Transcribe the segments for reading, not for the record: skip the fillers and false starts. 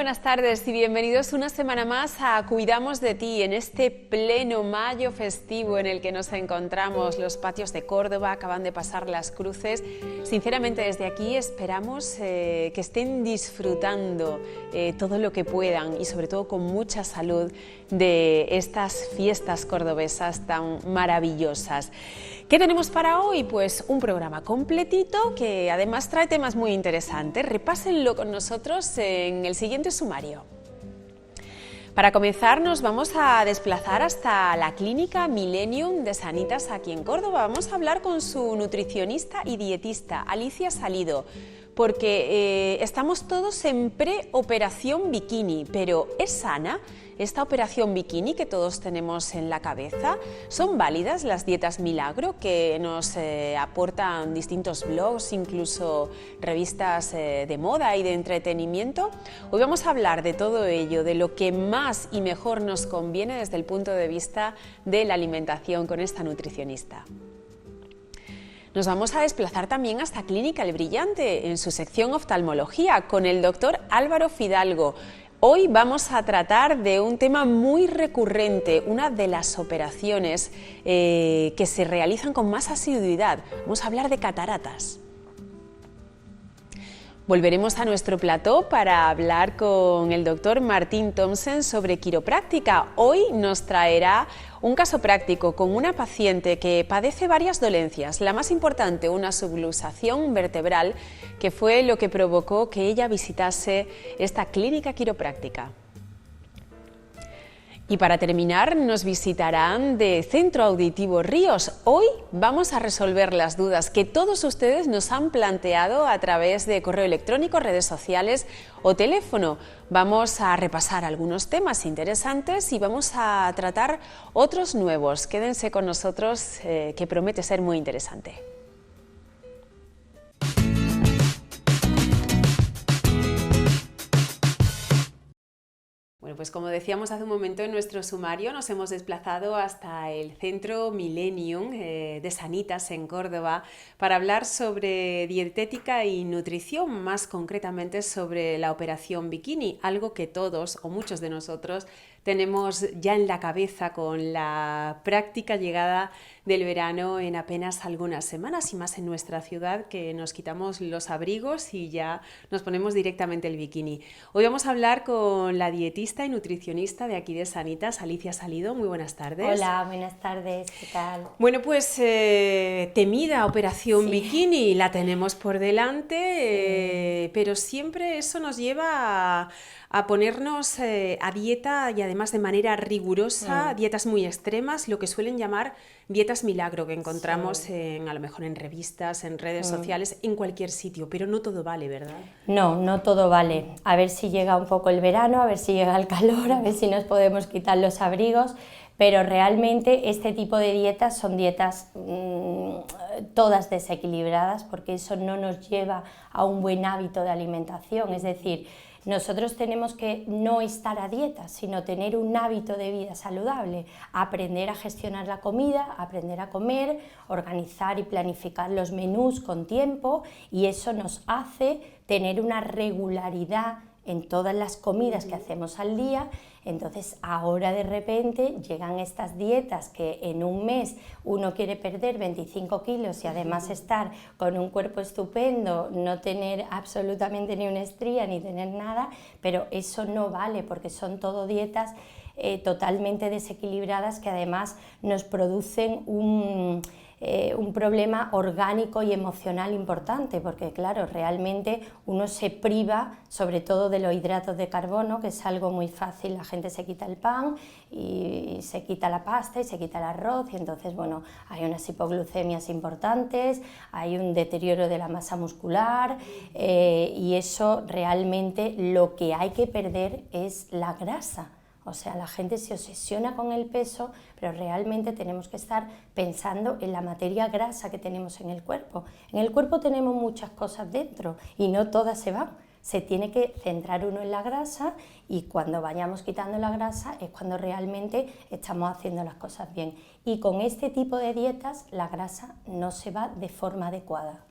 buenas tardes y bienvenidos una semana más a Cuidamos de Ti, en este pleno mayo festivo en el que nos encontramos. Los patios de Córdoba acaban de pasar las cruces. Sinceramente, desde aquí esperamos que estén disfrutando todo lo que puedan y sobre todo con mucha salud de estas fiestas cordobesas tan maravillosas. ¿Qué tenemos para hoy? Pues un programa completito que además trae temas muy interesantes. Repásenlo con nosotros en el siguiente sumario. Para comenzar nos vamos a desplazar hasta la clínica Millennium de Sanitas aquí en Córdoba. Vamos a hablar con su nutricionista y dietista, Alicia Salido, porque estamos todos en preoperación bikini, pero ¿es sana esta operación bikini que todos tenemos en la cabeza? ¿Son válidas las dietas milagro que nos aportan distintos blogs, incluso revistas de moda y de entretenimiento? Hoy vamos a hablar de todo ello, de lo que más y mejor nos conviene desde el punto de vista de la alimentación con esta nutricionista. Nos vamos a desplazar también hasta Clínica El Brillante, en su sección oftalmología, con el doctor Álvaro Fidalgo. Hoy vamos a tratar de un tema muy recurrente, una de las operaciones que se realizan con más asiduidad. Vamos a hablar de cataratas. Volveremos a nuestro plató para hablar con el doctor Martín Thompson sobre quiropráctica. Hoy nos traerá un caso práctico con una paciente que padece varias dolencias. La más importante, una subluxación vertebral, que fue lo que provocó que ella visitase esta clínica quiropráctica. Y para terminar nos visitarán de Centro Auditivo Ríos. Hoy vamos a resolver las dudas que todos ustedes nos han planteado a través de correo electrónico, redes sociales o teléfono. Vamos a repasar algunos temas interesantes y vamos a tratar otros nuevos. Quédense con nosotros que promete ser muy interesante. Bueno, pues como decíamos hace un momento en nuestro sumario, nos hemos desplazado hasta el Centro Millennium de Sanitas en Córdoba para hablar sobre dietética y nutrición, más concretamente sobre la operación bikini, algo que todos o muchos de nosotros tenemos ya en la cabeza con la práctica llegada del verano en apenas algunas semanas y más en nuestra ciudad, que nos quitamos los abrigos y ya nos ponemos directamente el bikini. Hoy vamos a hablar con la dietista y nutricionista de aquí de Sanitas, Alicia Salido. Muy buenas tardes. Hola, buenas tardes, ¿qué tal? Bueno, pues temida operación bikini, la tenemos por delante, pero siempre eso nos lleva a ponernos a dieta y además de manera rigurosa, dietas muy extremas, lo que suelen llamar dietas milagro, que encontramos a lo mejor en revistas, en redes sociales, en cualquier sitio, pero no todo vale, ¿verdad? No, no todo vale. A ver si llega un poco el verano, a ver si llega el calor, a ver si nos podemos quitar los abrigos, pero realmente este tipo de dietas son dietas todas desequilibradas, porque eso no nos lleva a un buen hábito de alimentación, es decir, nosotros tenemos que no estar a dieta, sino tener un hábito de vida saludable, aprender a gestionar la comida, aprender a comer, organizar y planificar los menús con tiempo, y eso nos hace tener una regularidad en todas las comidas que hacemos al día. Entonces ahora de repente llegan estas dietas que en un mes uno quiere perder 25 kilos y además estar con un cuerpo estupendo, no tener absolutamente ni una estría ni tener nada, pero eso no vale porque son todo dietas totalmente desequilibradas que además nos producen un problema orgánico y emocional importante, porque claro, realmente uno se priva sobre todo de los hidratos de carbono, que es algo muy fácil, la gente se quita el pan y se quita la pasta y se quita el arroz, y entonces bueno, hay unas hipoglucemias importantes, hay un deterioro de la masa muscular y eso realmente lo que hay que perder es la grasa. O sea, la gente se obsesiona con el peso, pero realmente tenemos que estar pensando en la materia grasa que tenemos en el cuerpo. En el cuerpo tenemos muchas cosas dentro y no todas se van. Se tiene que centrar uno en la grasa y cuando vayamos quitando la grasa es cuando realmente estamos haciendo las cosas bien. Y con este tipo de dietas la grasa no se va de forma adecuada.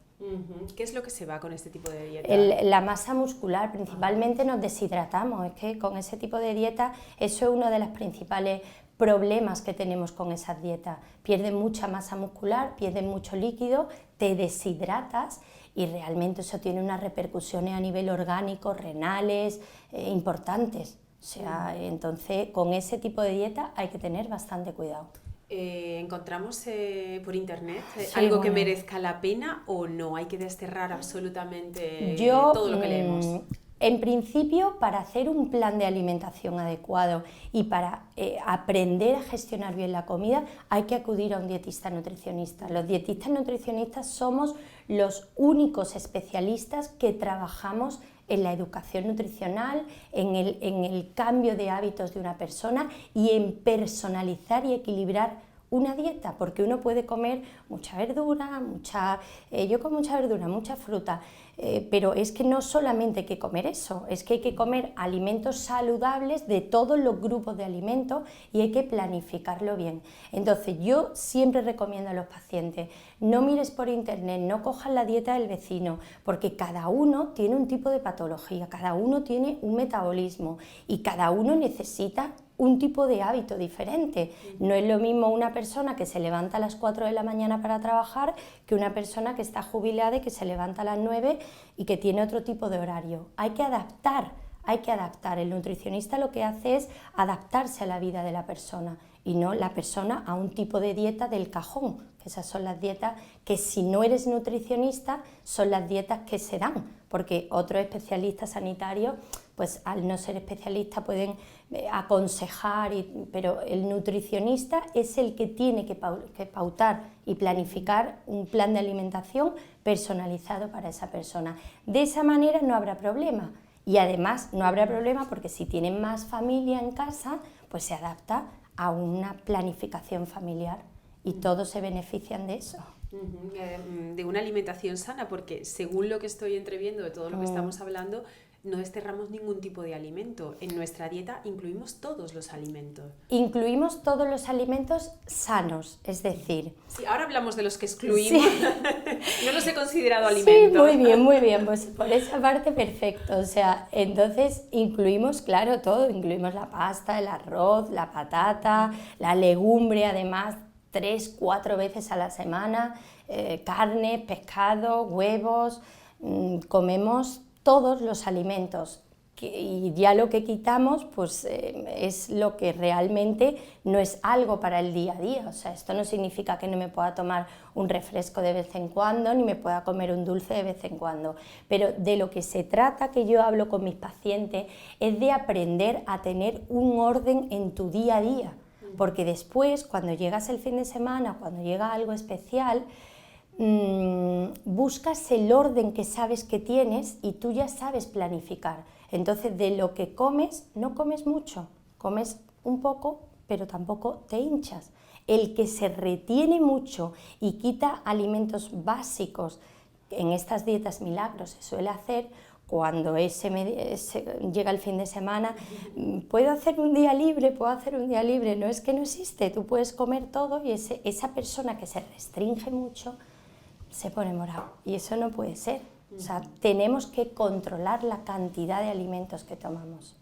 ¿Qué es lo que se va con este tipo de dieta? La masa muscular, principalmente nos deshidratamos, es que con ese tipo de dieta eso es uno de los principales problemas que tenemos con esas dietas. Pierdes mucha masa muscular, pierdes mucho líquido, te deshidratas y realmente eso tiene unas repercusiones a nivel orgánico, renales, importantes. O sea, entonces con ese tipo de dieta hay que tener bastante cuidado. ¿Encontramos por internet bueno, algo que merezca la pena o no? Hay que desterrar absolutamente todo lo que leemos. En principio, para hacer un plan de alimentación adecuado y para aprender a gestionar bien la comida, hay que acudir a un dietista nutricionista. Los dietistas nutricionistas somos los únicos especialistas que trabajamos en la educación nutricional, en el cambio de hábitos de una persona y en personalizar y equilibrar una dieta, porque uno puede comer mucha verdura, yo como mucha verdura, mucha fruta, pero es que no solamente hay que comer eso, es que hay que comer alimentos saludables de todos los grupos de alimentos y hay que planificarlo bien. Entonces yo siempre recomiendo a los pacientes, no mires por internet, no cojas la dieta del vecino, porque cada uno tiene un tipo de patología, cada uno tiene un metabolismo y cada uno necesita un tipo de hábito diferente. No es lo mismo una persona que se levanta a las 4 de la mañana para trabajar que una persona que está jubilada y que se levanta a las 9 y que tiene otro tipo de horario. Hay que adaptar. El nutricionista lo que hace es adaptarse a la vida de la persona y no la persona a un tipo de dieta del cajón, que esas son las dietas que si no eres nutricionista son las dietas que se dan, porque otros especialistas sanitarios, pues al no ser especialistas pueden aconsejar, pero el nutricionista es el que tiene que pautar y planificar un plan de alimentación personalizado para esa persona. De esa manera no habrá problema. Y además no habrá problema porque si tienen más familia en casa, pues se adapta a una planificación familiar y todos se benefician de eso. De una alimentación sana, porque según lo que estoy entreviendo de todo lo que estamos hablando, no desterramos ningún tipo de alimento. En nuestra dieta incluimos todos los alimentos. Incluimos todos los alimentos sanos, es decir... Sí, ahora hablamos de los que excluimos. Sí. No los he considerado Sí, alimentos. muy bien, pues por esa parte perfecto. O sea, entonces incluimos, claro, todo. Incluimos la pasta, el arroz, la patata, la legumbre, además, 3-4 veces a la semana, carne, pescado, huevos, comemos todos los alimentos y ya lo que quitamos pues es lo que realmente no es algo para el día a día. O sea, esto no significa que no me pueda tomar un refresco de vez en cuando ni me pueda comer un dulce de vez en cuando, pero de lo que se trata, que yo hablo con mis pacientes, es de aprender a tener un orden en tu día a día, porque después cuando llegas el fin de semana, cuando llega algo especial, buscas el orden que sabes que tienes y tú ya sabes planificar. Entonces de lo que comes, no comes mucho, comes un poco, pero tampoco te hinchas. El que se retiene mucho y quita alimentos básicos, en estas dietas milagros se suele hacer cuando llega el fin de semana, puedo hacer un día libre, no es que no existe, tú puedes comer todo y esa persona que se restringe mucho se pone morado y eso no puede ser. O sea, tenemos que controlar la cantidad de alimentos que tomamos.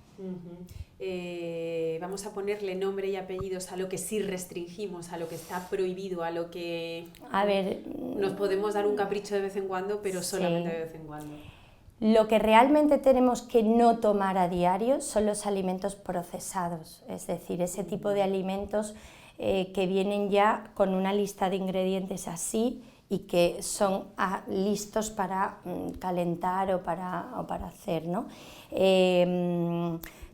Vamos a ponerle nombre y apellidos a lo que sí restringimos, a lo que está prohibido, a lo que nos podemos dar un capricho de vez en cuando, pero solamente de vez en cuando. Lo que realmente tenemos que no tomar a diario son los alimentos procesados, es decir, ese tipo de alimentos que vienen ya con una lista de ingredientes así y que son listos para calentar o para hacer, ¿no?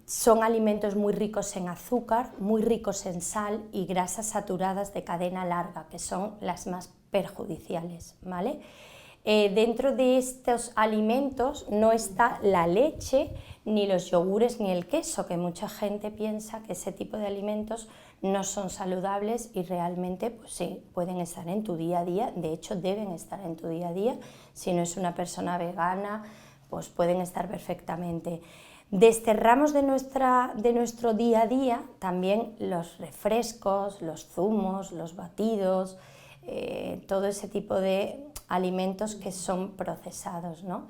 Son alimentos muy ricos en azúcar, muy ricos en sal y grasas saturadas de cadena larga, que son las más perjudiciales, ¿vale? Dentro de estos alimentos no está la leche, ni los yogures, ni el queso, que mucha gente piensa que ese tipo de alimentos no son saludables y realmente pues sí, pueden estar en tu día a día, de hecho deben estar en tu día a día, si no es una persona vegana, pues pueden estar perfectamente. Desterramos de nuestro día a día también los refrescos, los zumos, los batidos, todo ese tipo de alimentos que son procesados, ¿no?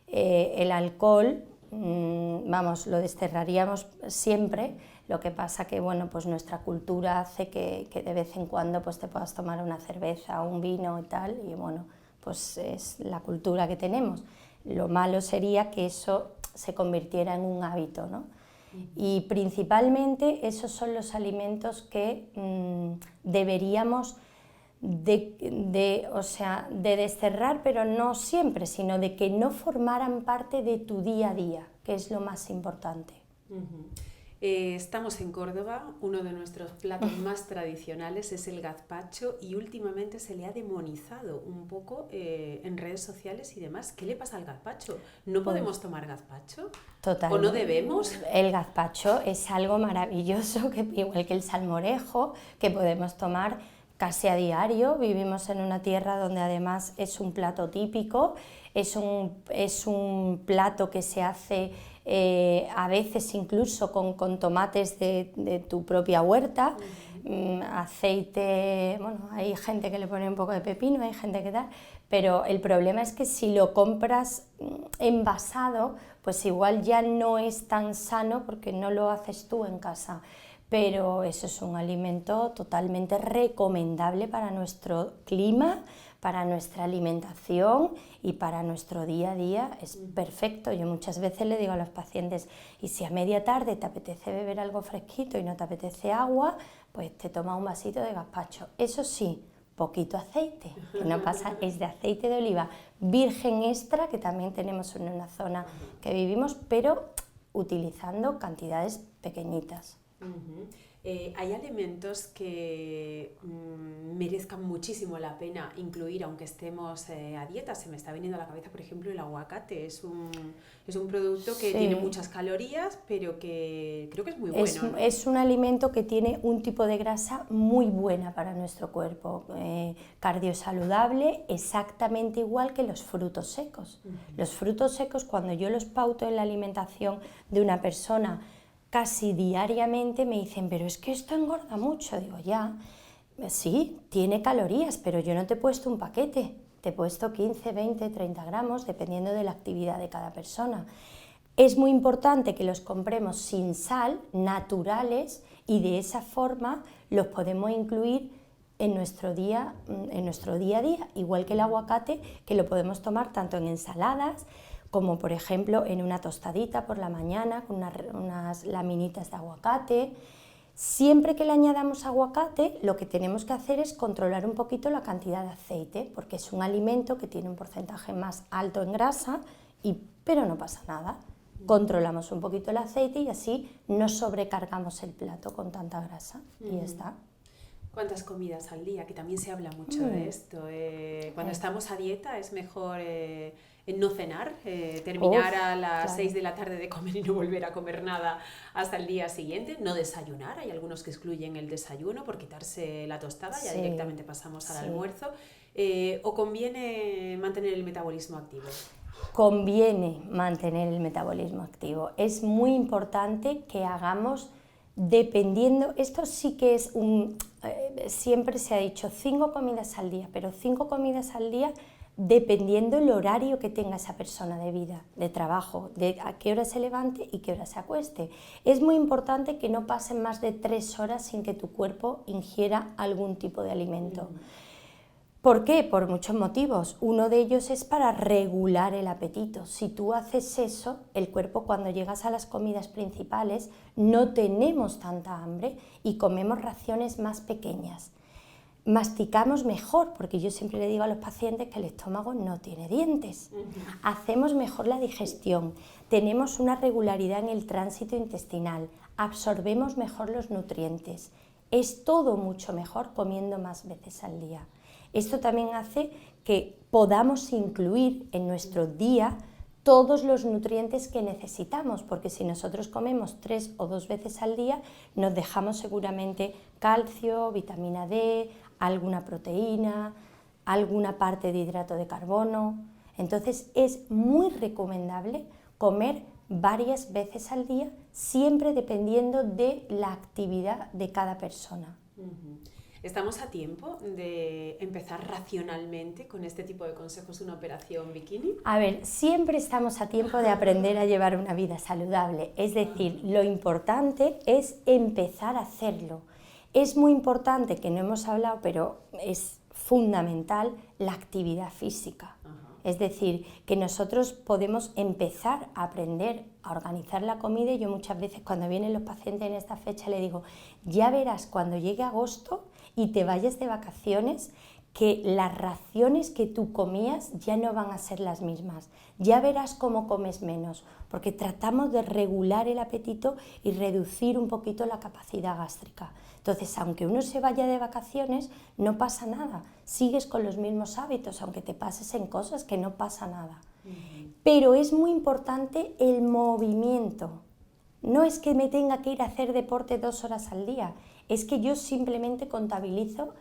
El alcohol, vamos, lo desterraríamos siempre, lo que pasa que, bueno, pues nuestra cultura hace que de vez en cuando pues te puedas tomar una cerveza o un vino y tal, y bueno, pues es la cultura que tenemos. Lo malo sería que eso se convirtiera en un hábito, ¿no? Y principalmente esos son los alimentos que deberíamos de desterrar, pero no siempre, sino de que no formaran parte de tu día a día, que es lo más importante. Estamos en Córdoba, uno de nuestros platos más tradicionales es el gazpacho y últimamente se le ha demonizado un poco en redes sociales y demás. ¿Qué le pasa al gazpacho? ¿No podemos tomar gazpacho? Totalmente. ¿O no debemos? El gazpacho es algo maravilloso, igual que el salmorejo, que podemos tomar casi a diario. Vivimos en una tierra donde además es un plato típico, es un plato que se hace a veces incluso con tomates de tu propia huerta, aceite, bueno, hay gente que le pone un poco de pepino, hay gente que tal, pero el problema es que si lo compras envasado, pues igual ya no es tan sano porque no lo haces tú en casa. Pero eso es un alimento totalmente recomendable para nuestro clima, para nuestra alimentación y para nuestro día a día. Es perfecto. Yo muchas veces le digo a los pacientes, y si a media tarde te apetece beber algo fresquito y no te apetece agua, pues te toma un vasito de gazpacho. Eso sí, poquito aceite, que no pasa, es de aceite de oliva virgen extra, que también tenemos en una zona que vivimos, pero utilizando cantidades pequeñitas. ¿Hay alimentos que merezcan muchísimo la pena incluir aunque estemos a dieta? Se me está viniendo a la cabeza, por ejemplo, el aguacate. Es un producto que tiene muchas calorías, pero que creo que es muy bueno, ¿no? Es un alimento que tiene un tipo de grasa muy buena para nuestro cuerpo, cardiosaludable, exactamente igual que los frutos secos. Los frutos secos, cuando yo los pauto en la alimentación de una persona casi diariamente, me dicen, pero es que esto engorda mucho. Digo, ya, sí, tiene calorías, pero yo no te he puesto un paquete, te he puesto 15, 20, 30 gramos, dependiendo de la actividad de cada persona. Es muy importante que los compremos sin sal, naturales, y de esa forma los podemos incluir en nuestro día a día, igual que el aguacate, que lo podemos tomar tanto en ensaladas, como por ejemplo en una tostadita por la mañana con unas laminitas de aguacate. Siempre que le añadamos aguacate, lo que tenemos que hacer es controlar un poquito la cantidad de aceite, porque es un alimento que tiene un porcentaje más alto en grasa, pero no pasa nada. Controlamos un poquito el aceite y así no sobrecargamos el plato con tanta grasa y ya está. ¿Cuántas comidas al día? Que también se habla mucho de esto. Cuando estamos a dieta es mejor no cenar, terminar a las 6 de la tarde de comer y no volver a comer nada hasta el día siguiente, no desayunar. Hay algunos que excluyen el desayuno por quitarse la tostada, ya directamente pasamos al almuerzo. ¿O conviene mantener el metabolismo activo? Conviene mantener el metabolismo activo. Es muy importante que hagamos, dependiendo, esto sí que es siempre se ha dicho 5 comidas al día, pero 5 comidas al día dependiendo el horario que tenga esa persona de vida, de trabajo, de a qué hora se levante y qué hora se acueste. Es muy importante que no pasen más de 3 horas sin que tu cuerpo ingiera algún tipo de alimento. ¿Por qué? Por muchos motivos. Uno de ellos es para regular el apetito. Si tú haces eso, el cuerpo, cuando llegas a las comidas principales, no tenemos tanta hambre y comemos raciones más pequeñas. Masticamos mejor, porque yo siempre le digo a los pacientes que el estómago no tiene dientes. Hacemos mejor la digestión, tenemos una regularidad en el tránsito intestinal, absorbemos mejor los nutrientes. Es todo mucho mejor comiendo más veces al día. Esto también hace que podamos incluir en nuestro día todos los nutrientes que necesitamos, porque si nosotros comemos 3 o 2 veces al día, nos dejamos seguramente calcio, vitamina D, alguna proteína, alguna parte de hidrato de carbono. Entonces es muy recomendable comer varias veces al día, siempre dependiendo de la actividad de cada persona. ¿Estamos a tiempo de empezar racionalmente con este tipo de consejos una operación bikini? A ver, siempre estamos a tiempo de aprender a llevar una vida saludable. Es decir, lo importante es empezar a hacerlo. Es muy importante, que no hemos hablado, pero es fundamental, la actividad física. Es decir, que nosotros podemos empezar a aprender a organizar la comida, y yo muchas veces cuando vienen los pacientes en esta fecha le digo, ya verás cuando llegue agosto y te vayas de vacaciones que las raciones que tú comías ya no van a ser las mismas, ya verás cómo comes menos, porque tratamos de regular el apetito y reducir un poquito la capacidad gástrica. Entonces, aunque uno se vaya de vacaciones, no pasa nada, sigues con los mismos hábitos, aunque te pases en cosas, que no pasa nada. Pero es muy importante el movimiento. No es que me tenga que ir a hacer deporte 2 horas al día, es que yo simplemente contabilizo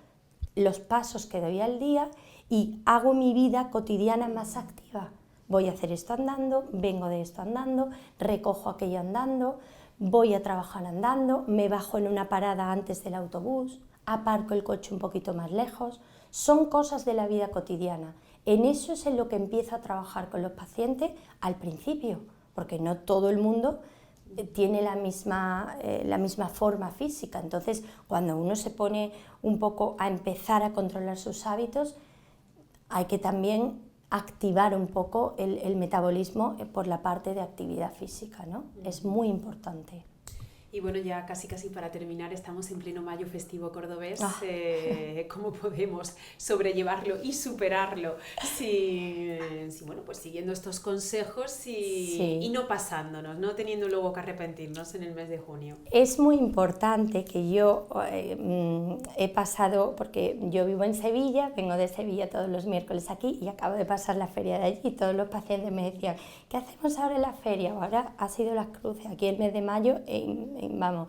los pasos que doy al día y hago mi vida cotidiana más activa. Voy a hacer esto andando, vengo de esto andando, recojo aquello andando, voy a trabajar andando, me bajo en una parada antes del autobús, aparco el coche un poquito más lejos. Son cosas de la vida cotidiana. En eso es en lo que empiezo a trabajar con los pacientes al principio, porque no todo el mundo tiene la misma forma física. Entonces, cuando uno se pone un poco a empezar a controlar sus hábitos, hay que también activar un poco el metabolismo por la parte de actividad física, ¿no? Es muy importante. Y bueno, ya casi para terminar, estamos en pleno mayo festivo cordobés. ¿Cómo podemos sobrellevarlo y superarlo bueno, pues siguiendo estos consejos y no pasándonos, no teniendo luego que arrepentirnos en el mes de junio? Es muy importante que yo he pasado, porque yo vivo en Sevilla, vengo de Sevilla todos los miércoles aquí y acabo de pasar la feria de allí, y todos los pacientes me decían, ¿qué hacemos ahora en la feria? Ahora ha sido las cruces, aquí el mes de mayo, vamos,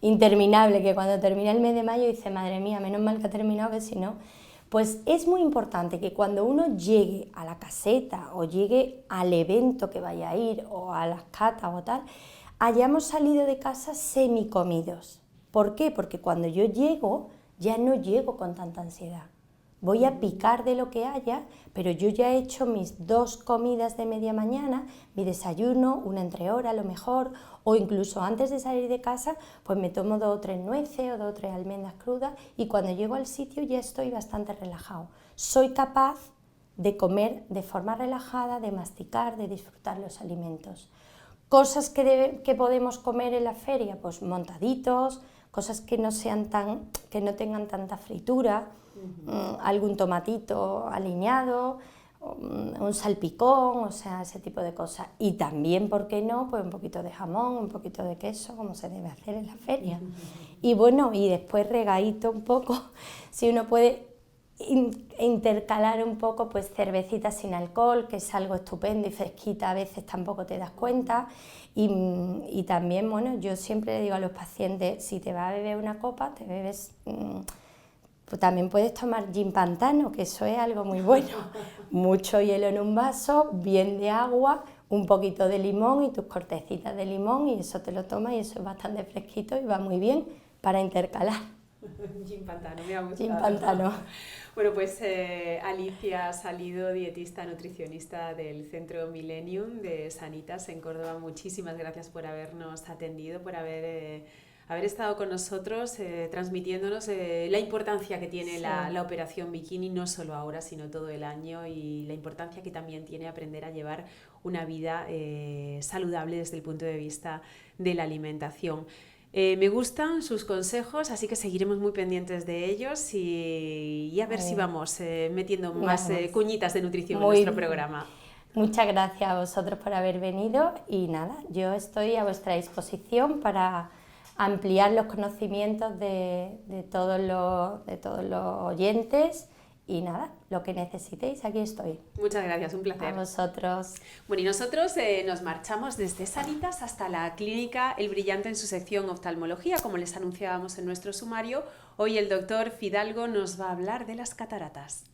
interminable, que cuando termina el mes de mayo dice, madre mía, menos mal que ha terminado, que si no... Pues es muy importante que cuando uno llegue a la caseta o llegue al evento que vaya a ir o a las catas o tal, hayamos salido de casa semicomidos. ¿Por qué? Porque cuando yo llego, ya no llego con tanta ansiedad. Voy a picar de lo que haya, pero yo ya he hecho mis 2 comidas de media mañana, mi desayuno, una entrehora a lo mejor, o incluso antes de salir de casa, pues me tomo 2 o 3 nueces o 2 o 3 almendras crudas, y cuando llego al sitio ya estoy bastante relajado. Soy capaz de comer de forma relajada, de masticar, de disfrutar los alimentos. Cosas que podemos comer en la feria, pues montaditos, cosas que no tengan tanta fritura, algún tomatito aliñado, un salpicón, o sea, ese tipo de cosas. Y también, ¿por qué no?, pues un poquito de jamón, un poquito de queso, como se debe hacer en la feria. Y bueno, y después regadito un poco, si uno puede intercalar un poco, pues cervecita sin alcohol, que es algo estupendo y fresquita, a veces tampoco te das cuenta. Y también, bueno, yo siempre le digo a los pacientes, si te vas a beber una copa, te bebes... Pues también puedes tomar gin pantano, que eso es algo muy bueno. Mucho hielo en un vaso, bien de agua, un poquito de limón y tus cortecitas de limón, y eso te lo tomas y eso es bastante fresquito y va muy bien para intercalar. Gin pantano, me ha gustado. Gin pantano. Bueno, pues Alicia Salido, dietista nutricionista del Centro Millennium de Sanitas en Córdoba, muchísimas gracias por habernos atendido, por haber estado con nosotros, transmitiéndonos la importancia que tiene la operación bikini, no solo ahora, sino todo el año, y la importancia que también tiene aprender a llevar una vida saludable desde el punto de vista de la alimentación. Me gustan sus consejos, así que seguiremos muy pendientes de ellos y a ver si vamos metiendo más cuñitas de nutrición en nuestro programa. Muchas gracias a vosotros por haber venido, y nada, yo estoy a vuestra disposición para ampliar los conocimientos de todos los oyentes, y nada, lo que necesitéis, aquí estoy. Muchas gracias, un placer. A vosotros. Bueno, y nosotros nos marchamos desde Sanitas hasta la clínica El Brillante en su sección oftalmología, como les anunciábamos en nuestro sumario. Hoy el doctor Fidalgo nos va a hablar de las cataratas.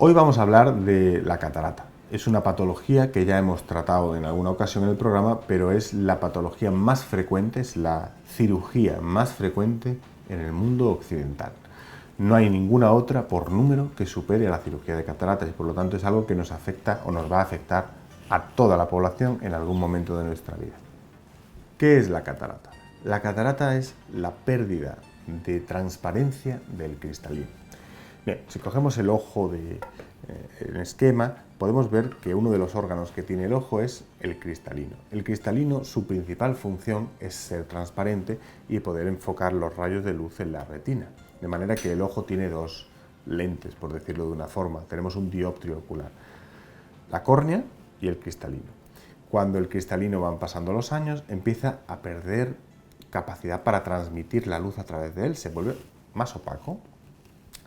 Hoy vamos a hablar de la catarata. Es una patología que ya hemos tratado en alguna ocasión en el programa, pero es la patología más frecuente, es la cirugía más frecuente en el mundo occidental. No hay ninguna otra por número que supere a la cirugía de cataratas y por lo tanto es algo que nos afecta o nos va a afectar a toda la población en algún momento de nuestra vida. ¿Qué es la catarata? La catarata es la pérdida de transparencia del cristalino. Bien, si cogemos el ojo en esquema, podemos ver que uno de los órganos que tiene el ojo es el cristalino. El cristalino, su principal función es ser transparente y poder enfocar los rayos de luz en la retina. De manera que el ojo tiene dos lentes, por decirlo de una forma. Tenemos un dioptrio ocular, la córnea y el cristalino. Cuando el cristalino van pasando los años, empieza a perder capacidad para transmitir la luz a través de él, se vuelve más opaco.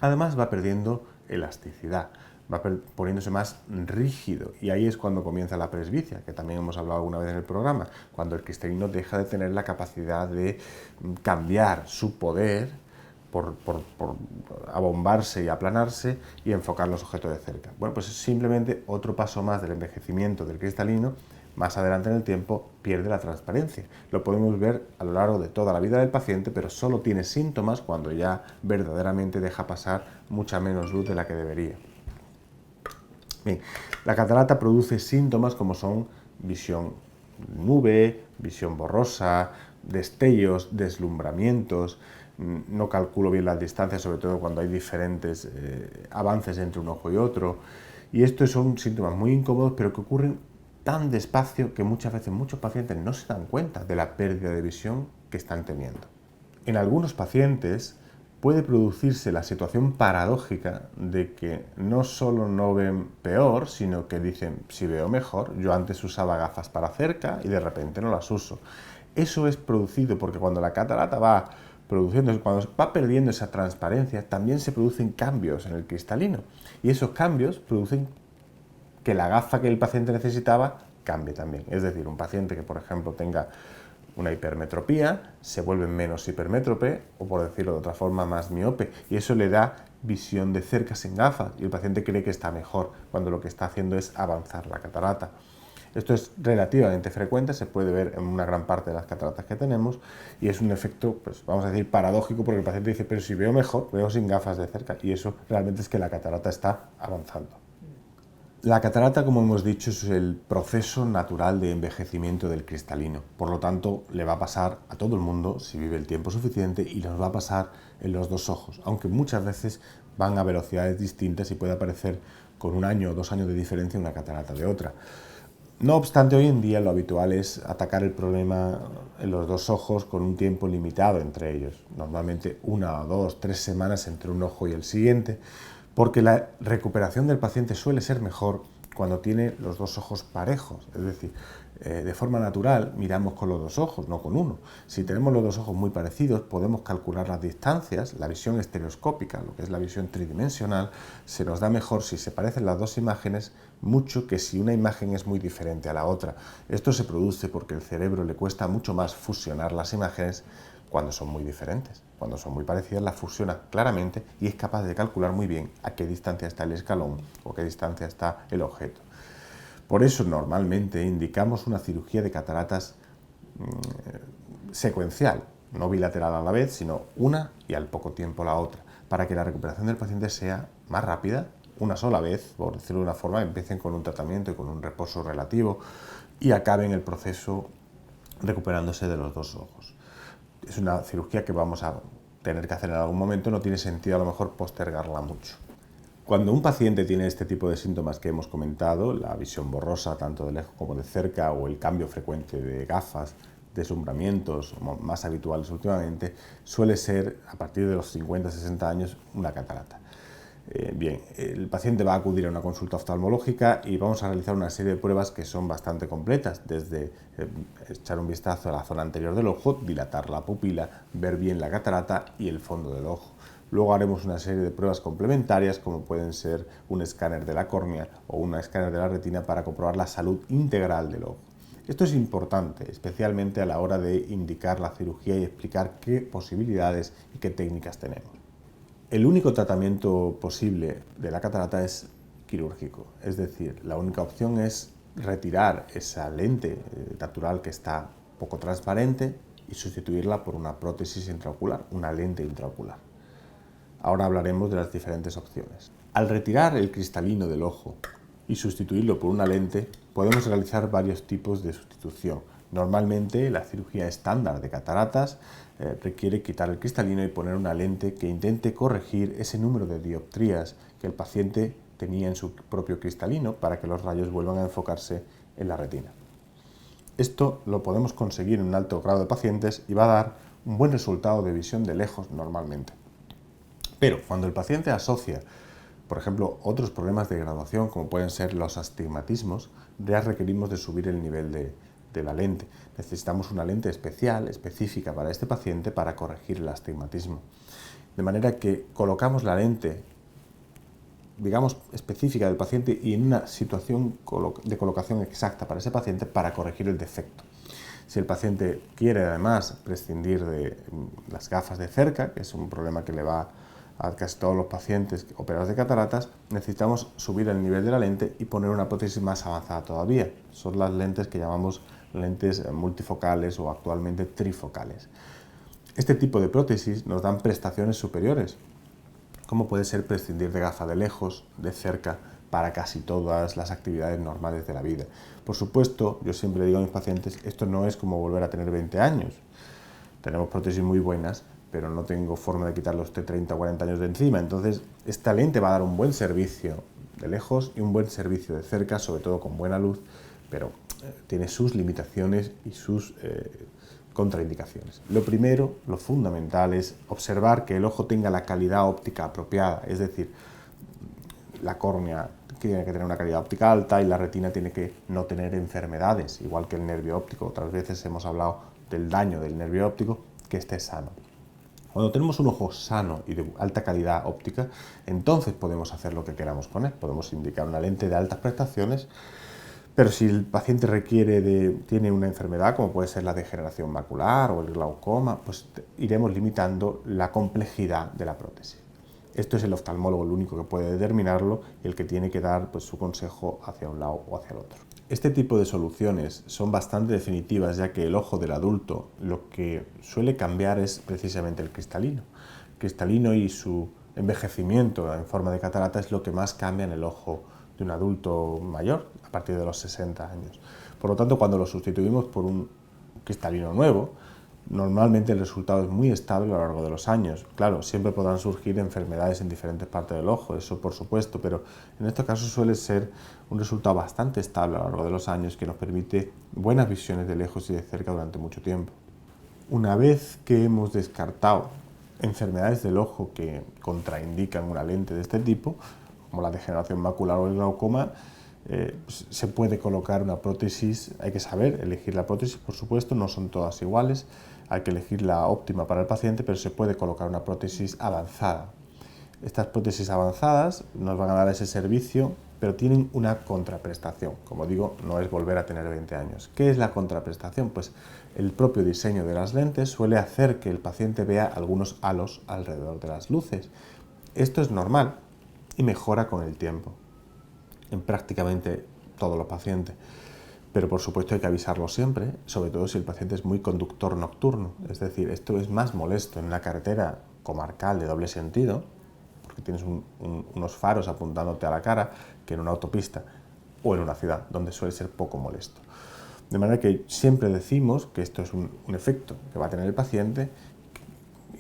Además va perdiendo elasticidad, va poniéndose más rígido y ahí es cuando comienza la presbicia, que también hemos hablado alguna vez en el programa, cuando el cristalino deja de tener la capacidad de cambiar su poder por abombarse y aplanarse y enfocar los objetos de cerca. Bueno, pues es simplemente otro paso más del envejecimiento del cristalino. Más adelante en el tiempo pierde la transparencia. Lo podemos ver a lo largo de toda la vida del paciente, pero solo tiene síntomas cuando ya verdaderamente deja pasar mucha menos luz de la que debería. Bien, la catarata produce síntomas como son visión nube, visión borrosa, destellos, deslumbramientos, no calculo bien las distancias, sobre todo cuando hay diferentes avances entre un ojo y otro. Y estos son síntomas muy incómodos, pero que ocurren tan despacio que muchas veces muchos pacientes no se dan cuenta de la pérdida de visión que están teniendo. En algunos pacientes puede producirse la situación paradójica de que no solo no ven peor, sino que dicen, si veo mejor, yo antes usaba gafas para cerca y de repente no las uso. Eso es producido porque cuando la catarata va cuando va perdiendo esa transparencia, también se producen cambios en el cristalino y esos cambios producen que la gafa que el paciente necesitaba cambie también. Es decir, un paciente que, por ejemplo, tenga una hipermetropía, se vuelve menos hipermétrope o, por decirlo de otra forma, más miope. Y eso le da visión de cerca sin gafas y el paciente cree que está mejor cuando lo que está haciendo es avanzar la catarata. Esto es relativamente frecuente, se puede ver en una gran parte de las cataratas que tenemos y es un efecto, pues vamos a decir, paradójico porque el paciente dice, pero si veo mejor, veo sin gafas de cerca y eso realmente es que la catarata está avanzando. La catarata, como hemos dicho, es el proceso natural de envejecimiento del cristalino. Por lo tanto, le va a pasar a todo el mundo si vive el tiempo suficiente y nos va a pasar en los dos ojos, aunque muchas veces van a velocidades distintas y puede aparecer con 1 año o 2 años de diferencia una catarata de otra. No obstante, hoy en día lo habitual es atacar el problema en los dos ojos con un tiempo limitado entre ellos, normalmente 1 o 2, 3 semanas entre un ojo y el siguiente, porque la recuperación del paciente suele ser mejor cuando tiene los dos ojos parejos, es decir, de forma natural miramos con los dos ojos, no con uno. Si tenemos los dos ojos muy parecidos, podemos calcular las distancias, la visión estereoscópica, lo que es la visión tridimensional, se nos da mejor si se parecen las dos imágenes mucho que si una imagen es muy diferente a la otra. Esto se produce porque el cerebro le cuesta mucho más fusionar las imágenes cuando son muy diferentes. Cuando son muy parecidas las fusiona claramente y es capaz de calcular muy bien a qué distancia está el escalón o qué distancia está el objeto. Por eso normalmente indicamos una cirugía de cataratas secuencial, no bilateral a la vez, sino una y al poco tiempo la otra, para que la recuperación del paciente sea más rápida, una sola vez, por decirlo de una forma, empiecen con un tratamiento y con un reposo relativo y acaben el proceso recuperándose de los dos ojos. Es una cirugía que vamos a tener que hacer en algún momento, no tiene sentido a lo mejor postergarla mucho. Cuando un paciente tiene este tipo de síntomas que hemos comentado, la visión borrosa tanto de lejos como de cerca o el cambio frecuente de gafas, deslumbramientos más habituales últimamente, suele ser a partir de los 50-60 años una catarata. Bien, el paciente va a acudir a una consulta oftalmológica y vamos a realizar una serie de pruebas que son bastante completas, desde echar un vistazo a la zona anterior del ojo, dilatar la pupila, ver bien la catarata y el fondo del ojo. Luego haremos una serie de pruebas complementarias como pueden ser un escáner de la córnea o un escáner de la retina para comprobar la salud integral del ojo. Esto es importante, especialmente a la hora de indicar la cirugía y explicar qué posibilidades y qué técnicas tenemos. El único tratamiento posible de la catarata es quirúrgico. Es decir, la única opción es retirar esa lente natural que está poco transparente y sustituirla por una prótesis intraocular, una lente intraocular. Ahora hablaremos de las diferentes opciones. Al retirar el cristalino del ojo y sustituirlo por una lente, podemos realizar varios tipos de sustitución. Normalmente la cirugía estándar de cataratas requiere quitar el cristalino y poner una lente que intente corregir ese número de dioptrías que el paciente tenía en su propio cristalino para que los rayos vuelvan a enfocarse en la retina. Esto lo podemos conseguir en un alto grado de pacientes y va a dar un buen resultado de visión de lejos normalmente. Pero cuando el paciente asocia, por ejemplo, otros problemas de graduación, como pueden ser los astigmatismos, ya requerimos de subir el nivel de la lente. Necesitamos una lente especial, específica para este paciente para corregir el astigmatismo. De manera que colocamos la lente, digamos, específica del paciente y en una situación de colocación exacta para ese paciente para corregir el defecto. Si el paciente quiere además prescindir de las gafas de cerca, que es un problema que le va a casi todos los pacientes operados de cataratas, necesitamos subir el nivel de la lente y poner una prótesis más avanzada todavía. Son las lentes que llamamos lentes multifocales o actualmente trifocales. Este tipo de prótesis nos dan prestaciones superiores, como puede ser prescindir de gafa de lejos, de cerca, para casi todas las actividades normales de la vida. Por supuesto, yo siempre digo a mis pacientes, esto no es como volver a tener 20 años. Tenemos prótesis muy buenas, pero no tengo forma de quitarle a usted 30 o 40 años de encima. Entonces, esta lente va a dar un buen servicio de lejos y un buen servicio de cerca, sobre todo con buena luz, pero tiene sus limitaciones y sus contraindicaciones. Lo primero, lo fundamental, es observar que el ojo tenga la calidad óptica apropiada, es decir, la córnea tiene que tener una calidad óptica alta y la retina tiene que no tener enfermedades, igual que el nervio óptico. Otras veces hemos hablado del daño del nervio óptico, que esté sano. Cuando tenemos un ojo sano y de alta calidad óptica, entonces podemos hacer lo que queramos con él. Podemos indicar una lente de altas prestaciones, pero si el paciente tiene una enfermedad, como puede ser la degeneración macular o el glaucoma, pues iremos limitando la complejidad de la prótesis. Esto es el oftalmólogo el único que puede determinarlo y el que tiene que dar pues, su consejo hacia un lado o hacia el otro. Este tipo de soluciones son bastante definitivas, ya que el ojo del adulto lo que suele cambiar es precisamente el cristalino. El cristalino y su envejecimiento en forma de catarata es lo que más cambia en el ojo de un adulto mayor a partir de los 60 años. Por lo tanto, cuando lo sustituimos por un cristalino nuevo, normalmente el resultado es muy estable a lo largo de los años. Claro, siempre podrán surgir enfermedades en diferentes partes del ojo, eso por supuesto, pero en este caso suele ser un resultado bastante estable a lo largo de los años que nos permite buenas visiones de lejos y de cerca durante mucho tiempo. Una vez que hemos descartado enfermedades del ojo que contraindican una lente de este tipo, como la degeneración macular o el glaucoma, se puede colocar una prótesis. Hay que saber elegir la prótesis, por supuesto, no son todas iguales, hay que elegir la óptima para el paciente, pero se puede colocar una prótesis avanzada. Estas prótesis avanzadas nos van a dar ese servicio, pero tienen una contraprestación. Como digo, no es volver a tener 20 años. ¿Qué es la contraprestación? Pues el propio diseño de las lentes suele hacer que el paciente vea algunos halos alrededor de las luces. Esto es normal y mejora con el tiempo en prácticamente todos los pacientes. Pero por supuesto hay que avisarlo siempre, sobre todo si el paciente es muy conductor nocturno. Es decir, esto es más molesto en una carretera comarcal de doble sentido, porque tienes unos faros apuntándote a la cara, que en una autopista o en una ciudad, donde suele ser poco molesto. De manera que siempre decimos que esto es un efecto que va a tener el paciente.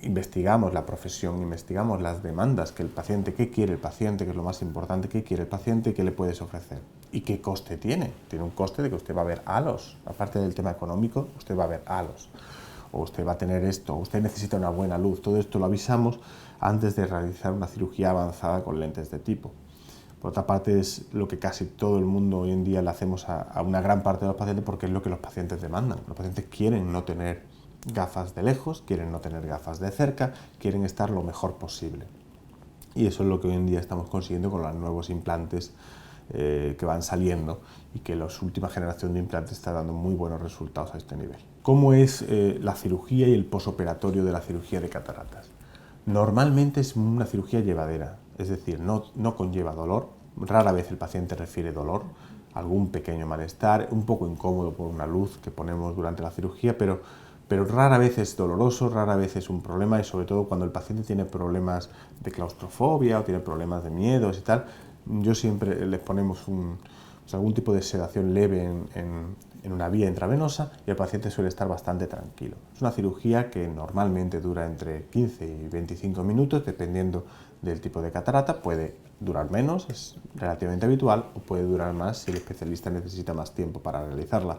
Investigamos la profesión, investigamos las demandas que el paciente, qué quiere el paciente, que es lo más importante, qué quiere el paciente y qué le puedes ofrecer. ¿Y qué coste tiene? Tiene un coste de que usted va a ver halos. Aparte del tema económico, usted va a ver halos. O usted va a tener esto, o usted necesita una buena luz. Todo esto lo avisamos antes de realizar una cirugía avanzada con lentes de tipo. Por otra parte, es lo que casi todo el mundo hoy en día le hacemos a una gran parte de los pacientes porque es lo que los pacientes demandan. Los pacientes quieren no tener gafas de lejos, quieren no tener gafas de cerca, quieren estar lo mejor posible. Y eso es lo que hoy en día estamos consiguiendo con los nuevos implantes que van saliendo y que la última generación de implantes está dando muy buenos resultados a este nivel. ¿Cómo es la cirugía y el posoperatorio de la cirugía de cataratas? Normalmente es una cirugía llevadera, es decir, no conlleva dolor, Rara vez el paciente refiere dolor, algún pequeño malestar, un poco incómodo por una luz que ponemos durante la cirugía, pero rara vez es doloroso, rara vez es un problema, y sobre todo cuando el paciente tiene problemas de claustrofobia o tiene problemas de miedos y tal, yo siempre les ponemos algún tipo de sedación leve en una vía intravenosa y el paciente suele estar bastante tranquilo. Es una cirugía que normalmente dura entre 15 y 25 minutos, dependiendo del tipo de catarata. Puede durar menos, es relativamente habitual, o puede durar más si el especialista necesita más tiempo para realizarla.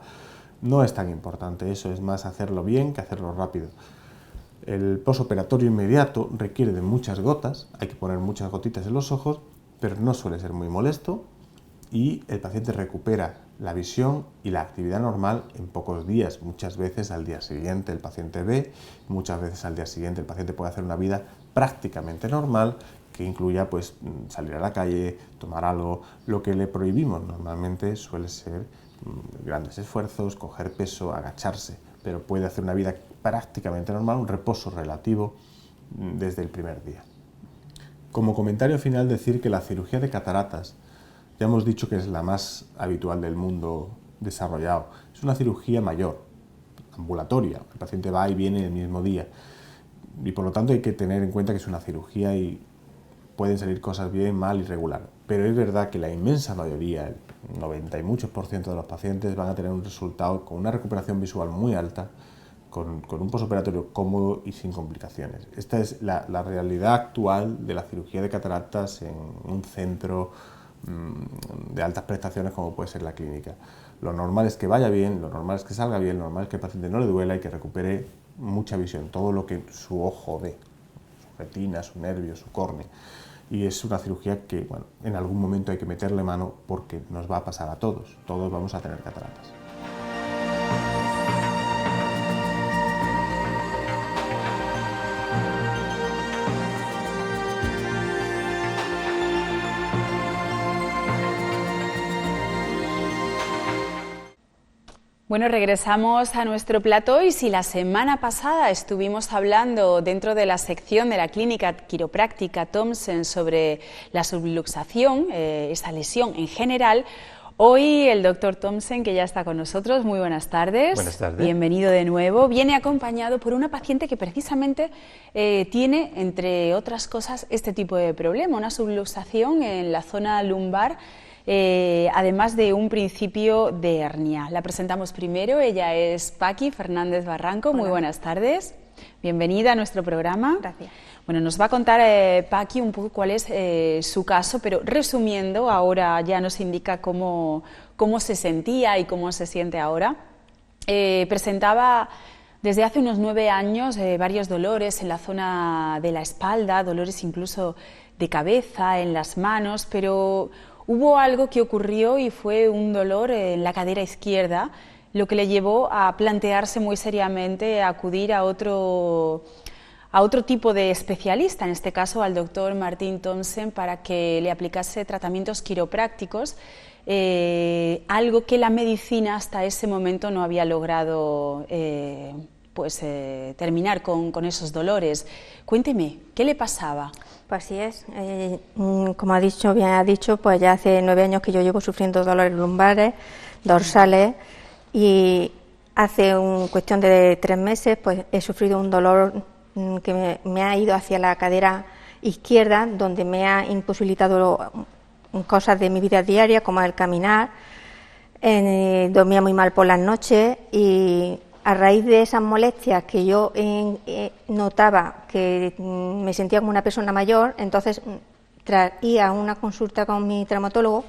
No es tan importante eso, es más hacerlo bien que hacerlo rápido. El posoperatorio inmediato requiere de muchas gotas, hay que poner muchas gotitas en los ojos, pero no suele ser muy molesto y el paciente recupera la visión y la actividad normal en pocos días. Muchas veces al día siguiente el paciente ve, muchas veces al día siguiente el paciente puede hacer una vida prácticamente normal, que incluya pues salir a la calle, tomar algo. Lo que le prohibimos normalmente suele ser grandes esfuerzos, coger peso, agacharse, pero puede hacer una vida prácticamente normal, un reposo relativo desde el primer día. Como comentario final, decir que la cirugía de cataratas, ya hemos dicho que es la más habitual del mundo desarrollado. Es una cirugía mayor, ambulatoria, el paciente va y viene el mismo día y por lo tanto hay que tener en cuenta que es una cirugía y pueden salir cosas bien, mal y regular. Pero es verdad que la inmensa mayoría, el 90 y muchos % de los pacientes van a tener un resultado con una recuperación visual muy alta, con un posoperatorio cómodo y sin complicaciones. Esta es la realidad actual de la cirugía de cataratas en un centro de altas prestaciones como puede ser la clínica. Lo normal es que vaya bien, lo normal es que salga bien, lo normal es que el paciente no le duela y que recupere mucha visión, todo lo que su ojo ve, su retina, su nervio, su córnea. Y es una cirugía que, bueno, en algún momento hay que meterle mano porque nos va a pasar a todos vamos a tener cataratas. Bueno, regresamos a nuestro plató y si la semana pasada estuvimos hablando dentro de la sección de la clínica quiropráctica Thomsen sobre la subluxación, esa lesión en general, hoy el doctor Thomsen, que ya está con nosotros, muy buenas tardes. Buenas tardes. Bienvenido de nuevo. Viene acompañado por una paciente que precisamente tiene, entre otras cosas, este tipo de problema, una subluxación en la zona lumbar, además de un principio de hernia. La presentamos primero, ella es Paqui Fernández Barranco. Hola. Muy buenas tardes, bienvenida a nuestro programa. Gracias. Bueno, nos va a contar Paqui un poco cuál es su caso, pero resumiendo, ahora ya nos indica cómo se sentía y cómo se siente ahora. Presentaba desde hace unos 9 años varios dolores en la zona de la espalda, dolores incluso de cabeza, en las manos, pero hubo algo que ocurrió y fue un dolor en la cadera izquierda, lo que le llevó a plantearse muy seriamente acudir a otro tipo de especialista, en este caso al doctor Martin Thomsen, para que le aplicase tratamientos quiroprácticos, algo que la medicina hasta ese momento no había logrado terminar con esos dolores. Cuénteme, ¿qué le pasaba? Pues así es, como bien ha dicho, pues ya hace 9 años que yo llevo sufriendo dolores lumbares, dorsales, y hace cuestión de 3 meses pues he sufrido un dolor que me ha ido hacia la cadera izquierda, donde me ha imposibilitado cosas de mi vida diaria, como el caminar, dormía muy mal por las noches y a raíz de esas molestias que yo notaba que me sentía como una persona mayor, entonces tras ir a una consulta con mi traumatólogo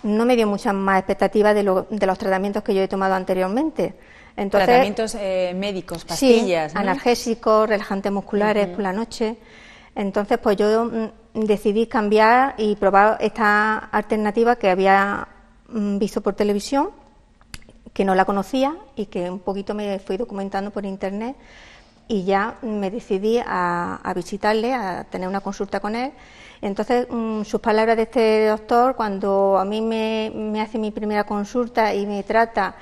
no me dio muchas más expectativas de los tratamientos que yo he tomado anteriormente. Entonces, tratamientos médicos, pastillas, sí, ¿no? Analgésicos, relajantes musculares por la noche. Entonces pues yo decidí cambiar y probar esta alternativa que había visto por televisión, que no la conocía y que un poquito me fui documentando por internet, y ya me decidí a visitarle, a tener una consulta con él. Entonces sus palabras de este doctor, cuando a mí me hace mi primera consulta y me trata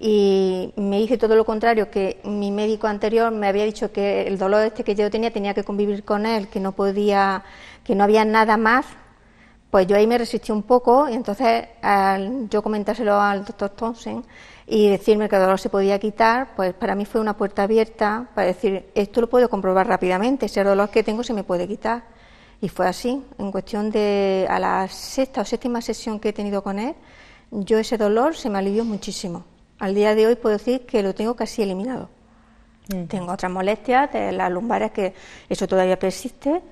y me dice todo lo contrario que mi médico anterior me había dicho, que el dolor que yo tenía que convivir con él, que no podía, que no había nada más Pues yo ahí me resistí un poco y entonces al yo comentárselo al doctor Thompson y decirme que el dolor se podía quitar, pues para mí fue una puerta abierta para decir, esto lo puedo comprobar rápidamente, ese dolor que tengo se me puede quitar. Y fue así, en cuestión de a la sexta o séptima sesión que he tenido con él, yo ese dolor se me alivió muchísimo. Al día de hoy puedo decir que lo tengo casi eliminado. Tengo otras molestias de las lumbares, que eso todavía persiste,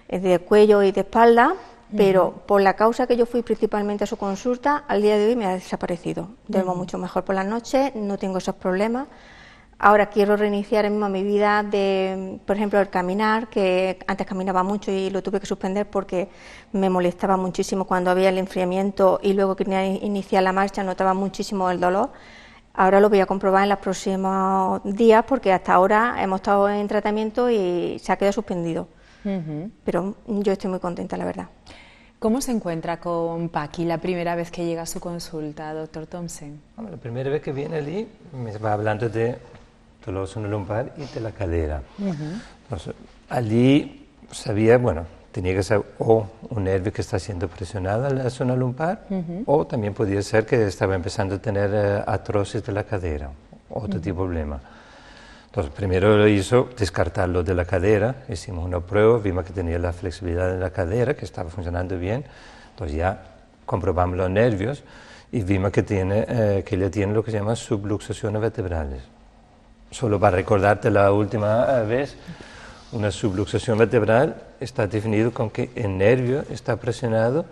de cuello y de espalda, pero por la causa que yo fui principalmente a su consulta, al día de hoy me ha desaparecido. Duermo mucho mejor por las noches, no tengo esos problemas. Ahora quiero reiniciar mismo mi vida de, por ejemplo, el caminar, que antes caminaba mucho y lo tuve que suspender porque me molestaba muchísimo cuando había el enfriamiento y luego que iniciar la marcha notaba muchísimo el dolor. Ahora lo voy a comprobar en los próximos días porque hasta ahora hemos estado en tratamiento y se ha quedado suspendido. Pero yo estoy muy contenta, la verdad. ¿Cómo se encuentra con Paqui la primera vez que llega a su consulta, doctor Thompson? Bueno, la primera vez que viene allí me va hablando de dolor lumbar y de la cadera. Entonces, allí sabía, bueno, tenía que ser o un nervio que está siendo presionado en la zona lumbar o también podía ser que estaba empezando a tener artrosis de la cadera, otro tipo de problema. Entonces, primero lo hizo descartarlo de la cadera, hicimos una prueba, vimos que tenía la flexibilidad de la cadera, que estaba funcionando bien, entonces ya comprobamos los nervios y vimos que ella tiene lo que se llama subluxaciones vertebrales. Solo para recordarte la última vez, una subluxación vertebral está definido con que el nervio está presionado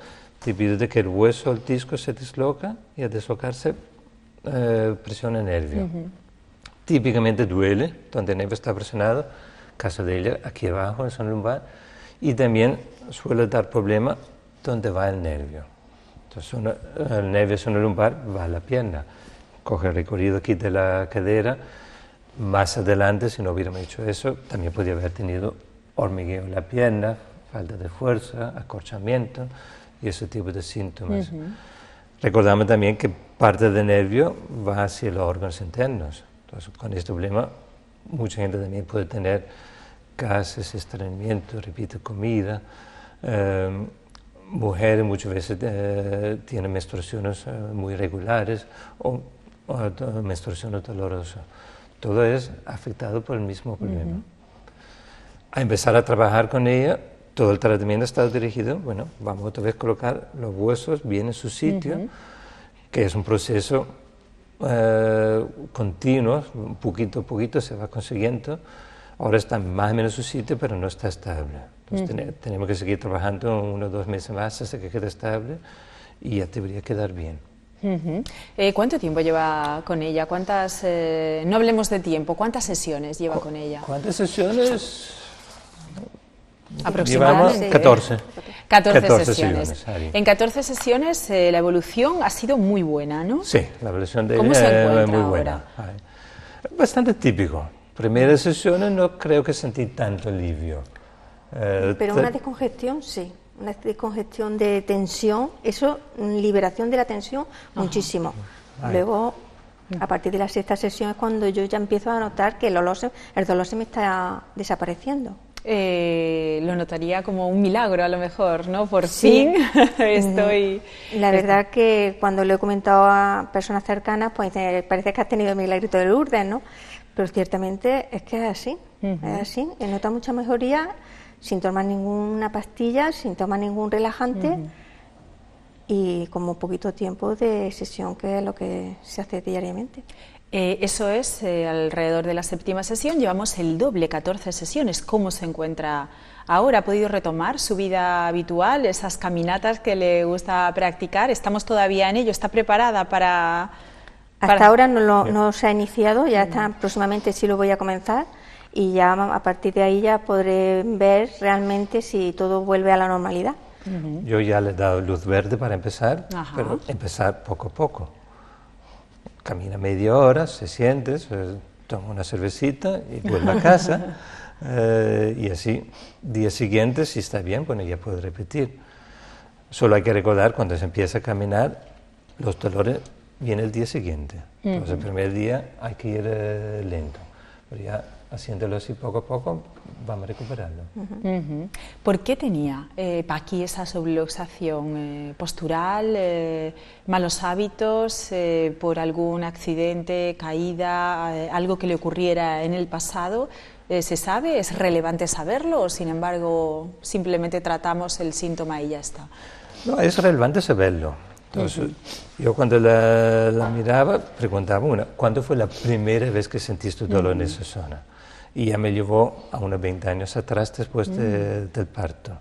debido a que el hueso del disco se disloca y al dislocarse presiona el nervio. Típicamente duele donde el nervio está presionado, caso de ella aquí abajo en zona lumbar, y también suele dar problema donde va el nervio. Entonces el nervio zona lumbar va a la pierna, coge el recorrido aquí de la cadera. Más adelante, si no hubiéramos hecho eso, también podría haber tenido hormigueo en la pierna, falta de fuerza, acorchamiento y ese tipo de síntomas. Recordamos también que parte del nervio va hacia los órganos internos. Entonces, con este problema, mucha gente también puede tener gases, estreñimiento, repite comida. Mujeres muchas veces tienen menstruaciones muy irregulares o menstruaciones dolorosas. Todo es afectado por el mismo problema. A empezar a trabajar con ella, todo el tratamiento está dirigido, bueno, vamos otra vez a colocar los huesos bien en su sitio, que es un proceso continuo, poquito a poquito se va consiguiendo. Ahora está más o menos en su sitio, pero no está estable. Entonces tenemos que seguir trabajando 1 o 2 meses más hasta que quede estable y ya debería quedar bien. ¿Cuánto tiempo lleva con ella? No hablemos de tiempo, ¿cuántas sesiones lleva con ella? ¿Cuántas sesiones? Aproximadamente. Llevamos 14. 14 sesiones. En 14 sesiones la evolución ha sido muy buena, ¿no? Sí, la evolución de ella es muy buena. Bastante típico. Primeras sesiones no creo que sentí tanto alivio. Pero una descongestión, sí. Una descongestión de tensión, eso, liberación de la tensión, muchísimo. Luego, a partir de la sexta sesión es cuando yo ya empiezo a notar que el dolor se me está desapareciendo. Lo notaría como un milagro a lo mejor, ¿no? Por fin estoy... La verdad que cuando lo he comentado a personas cercanas, pues parece que has tenido el milagrito de Lourdes, ¿no? Pero ciertamente es que es así, es así. He notado mucha mejoría sin tomar ninguna pastilla, sin tomar ningún relajante y con muy poquito tiempo de sesión, que es lo que se hace diariamente. Eso es, alrededor de la séptima sesión llevamos el doble, 14 sesiones. ¿Cómo se encuentra ahora? ¿Ha podido retomar su vida habitual, esas caminatas que le gusta practicar? ¿Estamos todavía en ello? ¿Está preparada para...? Hasta ahora no se ha iniciado, ya está, próximamente sí lo voy a comenzar y ya a partir de ahí ya podré ver realmente si todo vuelve a la normalidad. Yo ya le he dado luz verde para empezar, pero empezar poco a poco. Camina media hora, se siente, toma una cervecita y vuelve a casa. Y así, día siguiente, si está bien, bueno, ya puede repetir. Solo hay que recordar, cuando se empieza a caminar, los dolores vienen el día siguiente. Entonces, el primer día hay que ir lento. Pero ya haciéndolo así poco a poco, vamos a recuperarlo. ¿Por qué tenía Paqui esa subluxación postural, malos hábitos, por algún accidente, caída, algo que le ocurriera en el pasado? ¿Se sabe? ¿Es relevante saberlo o sin embargo simplemente tratamos el síntoma y ya está? No, es relevante saberlo. Entonces, yo cuando la miraba preguntaba, ¿cuándo fue la primera vez que sentiste dolor en esa zona? Y ya me llevó a unos 20 años atrás después del parto.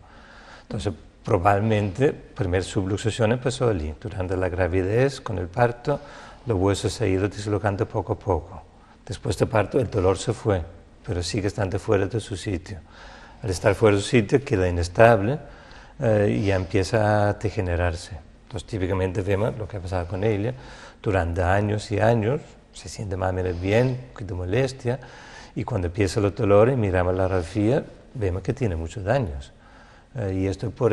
Entonces, probablemente, primera subluxación empezó allí, durante la gravidez, con el parto, los huesos se han ido dislocando poco a poco. Después del parto, el dolor se fue, pero sigue estando fuera de su sitio. Al estar fuera de su sitio, queda inestable y ya empieza a degenerarse. Entonces, típicamente vemos lo que ha pasado con ella, durante años y años, se siente más o menos bien, un poquito de molestia, y cuando empieza el dolor y miramos la radiografía, vemos que tiene muchos daños. Y esto por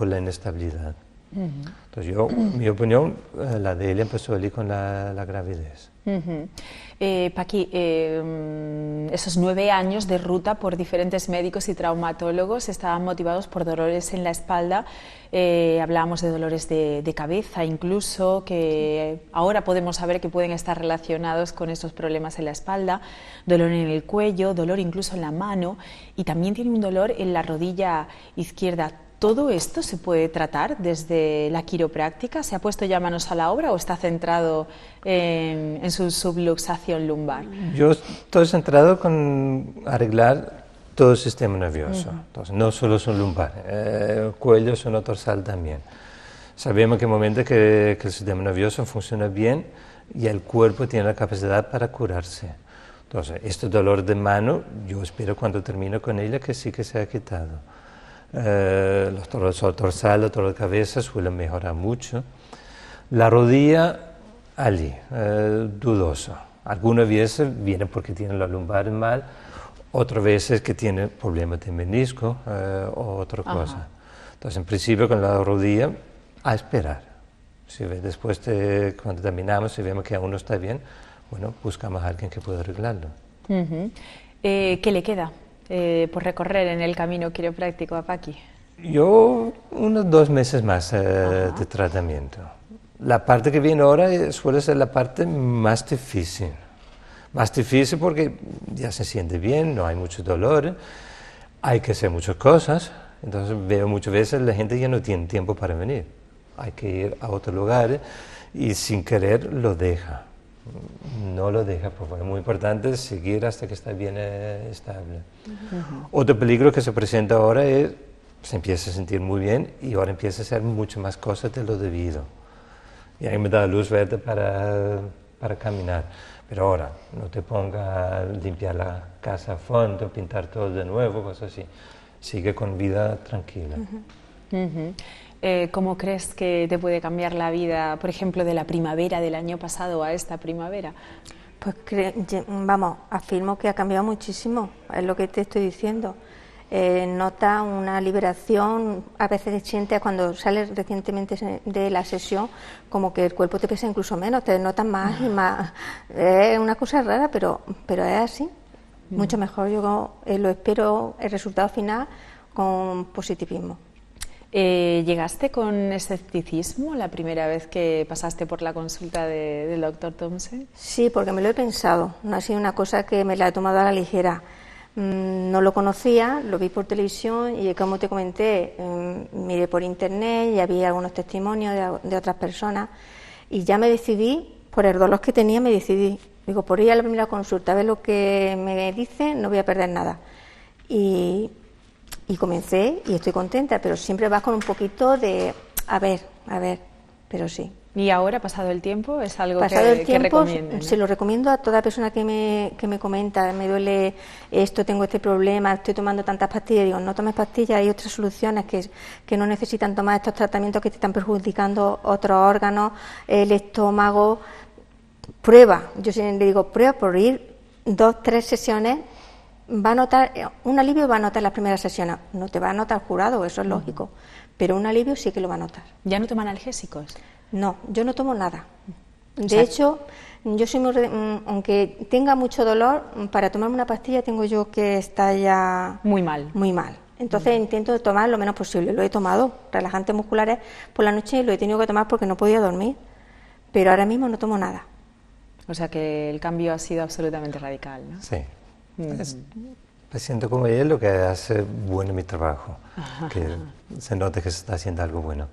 la inestabilidad. Entonces, mi opinión, la de ella empezó allí con la gravidez. Paqui, esos 9 años de ruta por diferentes médicos y traumatólogos estaban motivados por dolores en la espalda. Hablábamos de dolores de cabeza incluso, que ahora podemos saber que pueden estar relacionados con esos problemas en la espalda, dolor en el cuello, dolor incluso en la mano, y también tiene un dolor en la rodilla izquierda. ¿Todo esto se puede tratar desde la quiropráctica? ¿Se ha puesto ya manos a la obra o está centrado en su subluxación lumbar? Yo estoy centrado con arreglar todo el sistema nervioso. Entonces, no solo son lumbar, el cuello, zona dorsal también. Sabemos que en el momento que el sistema nervioso funciona bien y el cuerpo tiene la capacidad para curarse. Entonces, este dolor de mano, yo espero cuando termine con ella que sí que se ha quitado. Los dolores dorsales, los dolores de cabeza suelen mejorar mucho. La rodilla, allí, dudoso. Algunas veces viene porque tiene la lumbar mal, otras veces que tiene problemas de menisco o otra cosa. Entonces, en principio, con la rodilla, a esperar. Si después, cuando terminamos, si vemos que aún no está bien, bueno, buscamos a alguien que pueda arreglarlo. ¿Qué le queda por recorrer en el camino quiropráctico a Paqui? Yo, unos 2 meses más de tratamiento. La parte que viene ahora suele ser la parte más difícil. Más difícil porque ya se siente bien, no hay mucho dolor, hay que hacer muchas cosas. Entonces veo muchas veces la gente ya no tiene tiempo para venir. Hay que ir a otros lugares y sin querer lo deja. No lo deja, porque es muy importante seguir hasta que está bien estable. Otro peligro que se presenta ahora es se empieza a sentir muy bien y ahora empieza a hacer mucho más cosas de lo debido. Y ahí me da luz verde para caminar. Pero ahora, no te ponga a limpiar la casa a fondo, pintar todo de nuevo, cosas así. Sigue con vida tranquila. ¿Cómo crees que te puede cambiar la vida, por ejemplo, de la primavera del año pasado a esta primavera? Pues vamos, afirmo que ha cambiado muchísimo, es lo que te estoy diciendo. Nota una liberación, a veces sientes cuando sales recientemente de la sesión como que el cuerpo te pesa incluso menos, te notas más y más. Es una cosa rara, pero es así. Mucho mejor, yo lo espero, el resultado final con positivismo. ¿Llegaste con escepticismo la primera vez que pasaste por la consulta del doctor Thompson? Sí, porque me lo he pensado, no ha sido una cosa que me la he tomado a la ligera. No lo conocía, lo vi por televisión y como te comenté, miré por internet y había algunos testimonios de otras personas y ya me decidí, por el dolor que tenía me decidí, digo, por ir a la primera consulta, a ver lo que me dicen, no voy a perder nada. Y comencé y estoy contenta, pero siempre vas con un poquito de, a ver, pero sí. ¿Y ahora, pasado el tiempo, es algo que recomiendas, ¿no? Se lo recomiendo a toda persona que me comenta, me duele esto, tengo este problema, estoy tomando tantas pastillas. Digo, no tomes pastillas, hay otras soluciones que no necesitan tomar estos tratamientos que te están perjudicando otros órganos, el estómago. Prueba, yo siempre le digo, prueba por ir 2, 3 sesiones, va a notar, un alivio va a notar las primeras sesiones, no te va a notar curado, eso es lógico, pero un alivio sí que lo va a notar. ¿Ya no toma analgésicos? No, yo no tomo nada. De hecho, yo soy aunque tenga mucho dolor, para tomarme una pastilla tengo yo que estar ya muy mal. Muy mal. Entonces intento tomar lo menos posible. Lo he tomado, relajantes musculares por la noche, lo he tenido que tomar porque no podía dormir. Pero ahora mismo no tomo nada. O sea que el cambio ha sido absolutamente radical, ¿no? Sí. Me siento como ella, lo que hace bueno mi trabajo, que se note que se está haciendo algo bueno.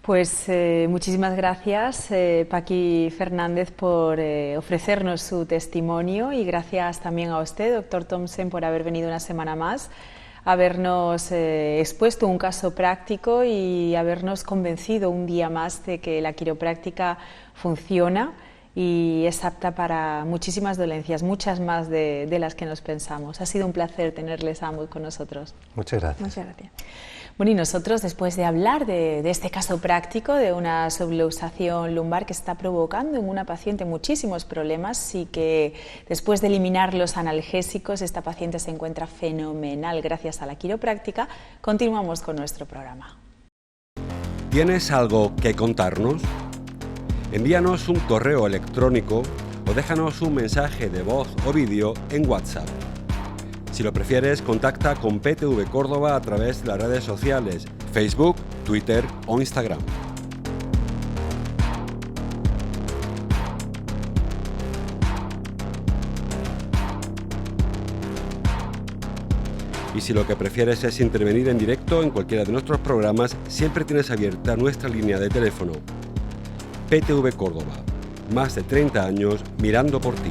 Pues muchísimas gracias, Paqui Fernández, por ofrecernos su testimonio, y gracias también a usted, doctor Thompson, por haber venido una semana más, habernos expuesto un caso práctico y habernos convencido un día más de que la quiropráctica funciona y es apta para muchísimas dolencias, muchas más de las que nos pensamos. Ha sido un placer tenerles ambos con nosotros. Muchas gracias. Muchas gracias. Bueno, y nosotros, después de hablar de este caso práctico de una subluxación lumbar que está provocando en una paciente muchísimos problemas, y que después de eliminar los analgésicos esta paciente se encuentra fenomenal gracias a la quiropráctica, continuamos con nuestro programa. ¿Tienes algo que contarnos? Envíanos un correo electrónico o déjanos un mensaje de voz o vídeo en WhatsApp. Si lo prefieres, contacta con PTV Córdoba a través de las redes sociales, Facebook, Twitter o Instagram. Y si lo que prefieres es intervenir en directo en cualquiera de nuestros programas, siempre tienes abierta nuestra línea de teléfono. PTV Córdoba, más de 30 años mirando por ti.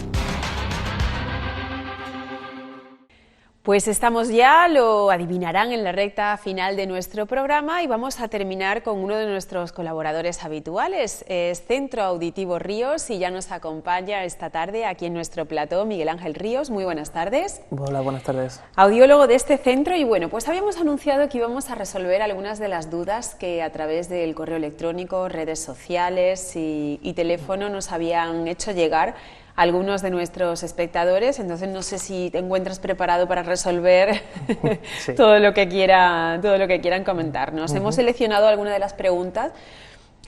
Pues estamos ya, lo adivinarán, en la recta final de nuestro programa, y vamos a terminar con uno de nuestros colaboradores habituales, es Centro Auditivo Ríos, y ya nos acompaña esta tarde aquí en nuestro plató Miguel Ángel Ríos. Muy buenas tardes. Hola, buenas tardes. Audiólogo de este centro, y bueno, pues habíamos anunciado que íbamos a resolver algunas de las dudas que a través del correo electrónico, redes sociales y teléfono nos habían hecho llegar algunos de nuestros espectadores. Entonces no sé si te encuentras preparado para resolver sí. todo lo que quieran comentarnos. Hemos seleccionado algunas de las preguntas,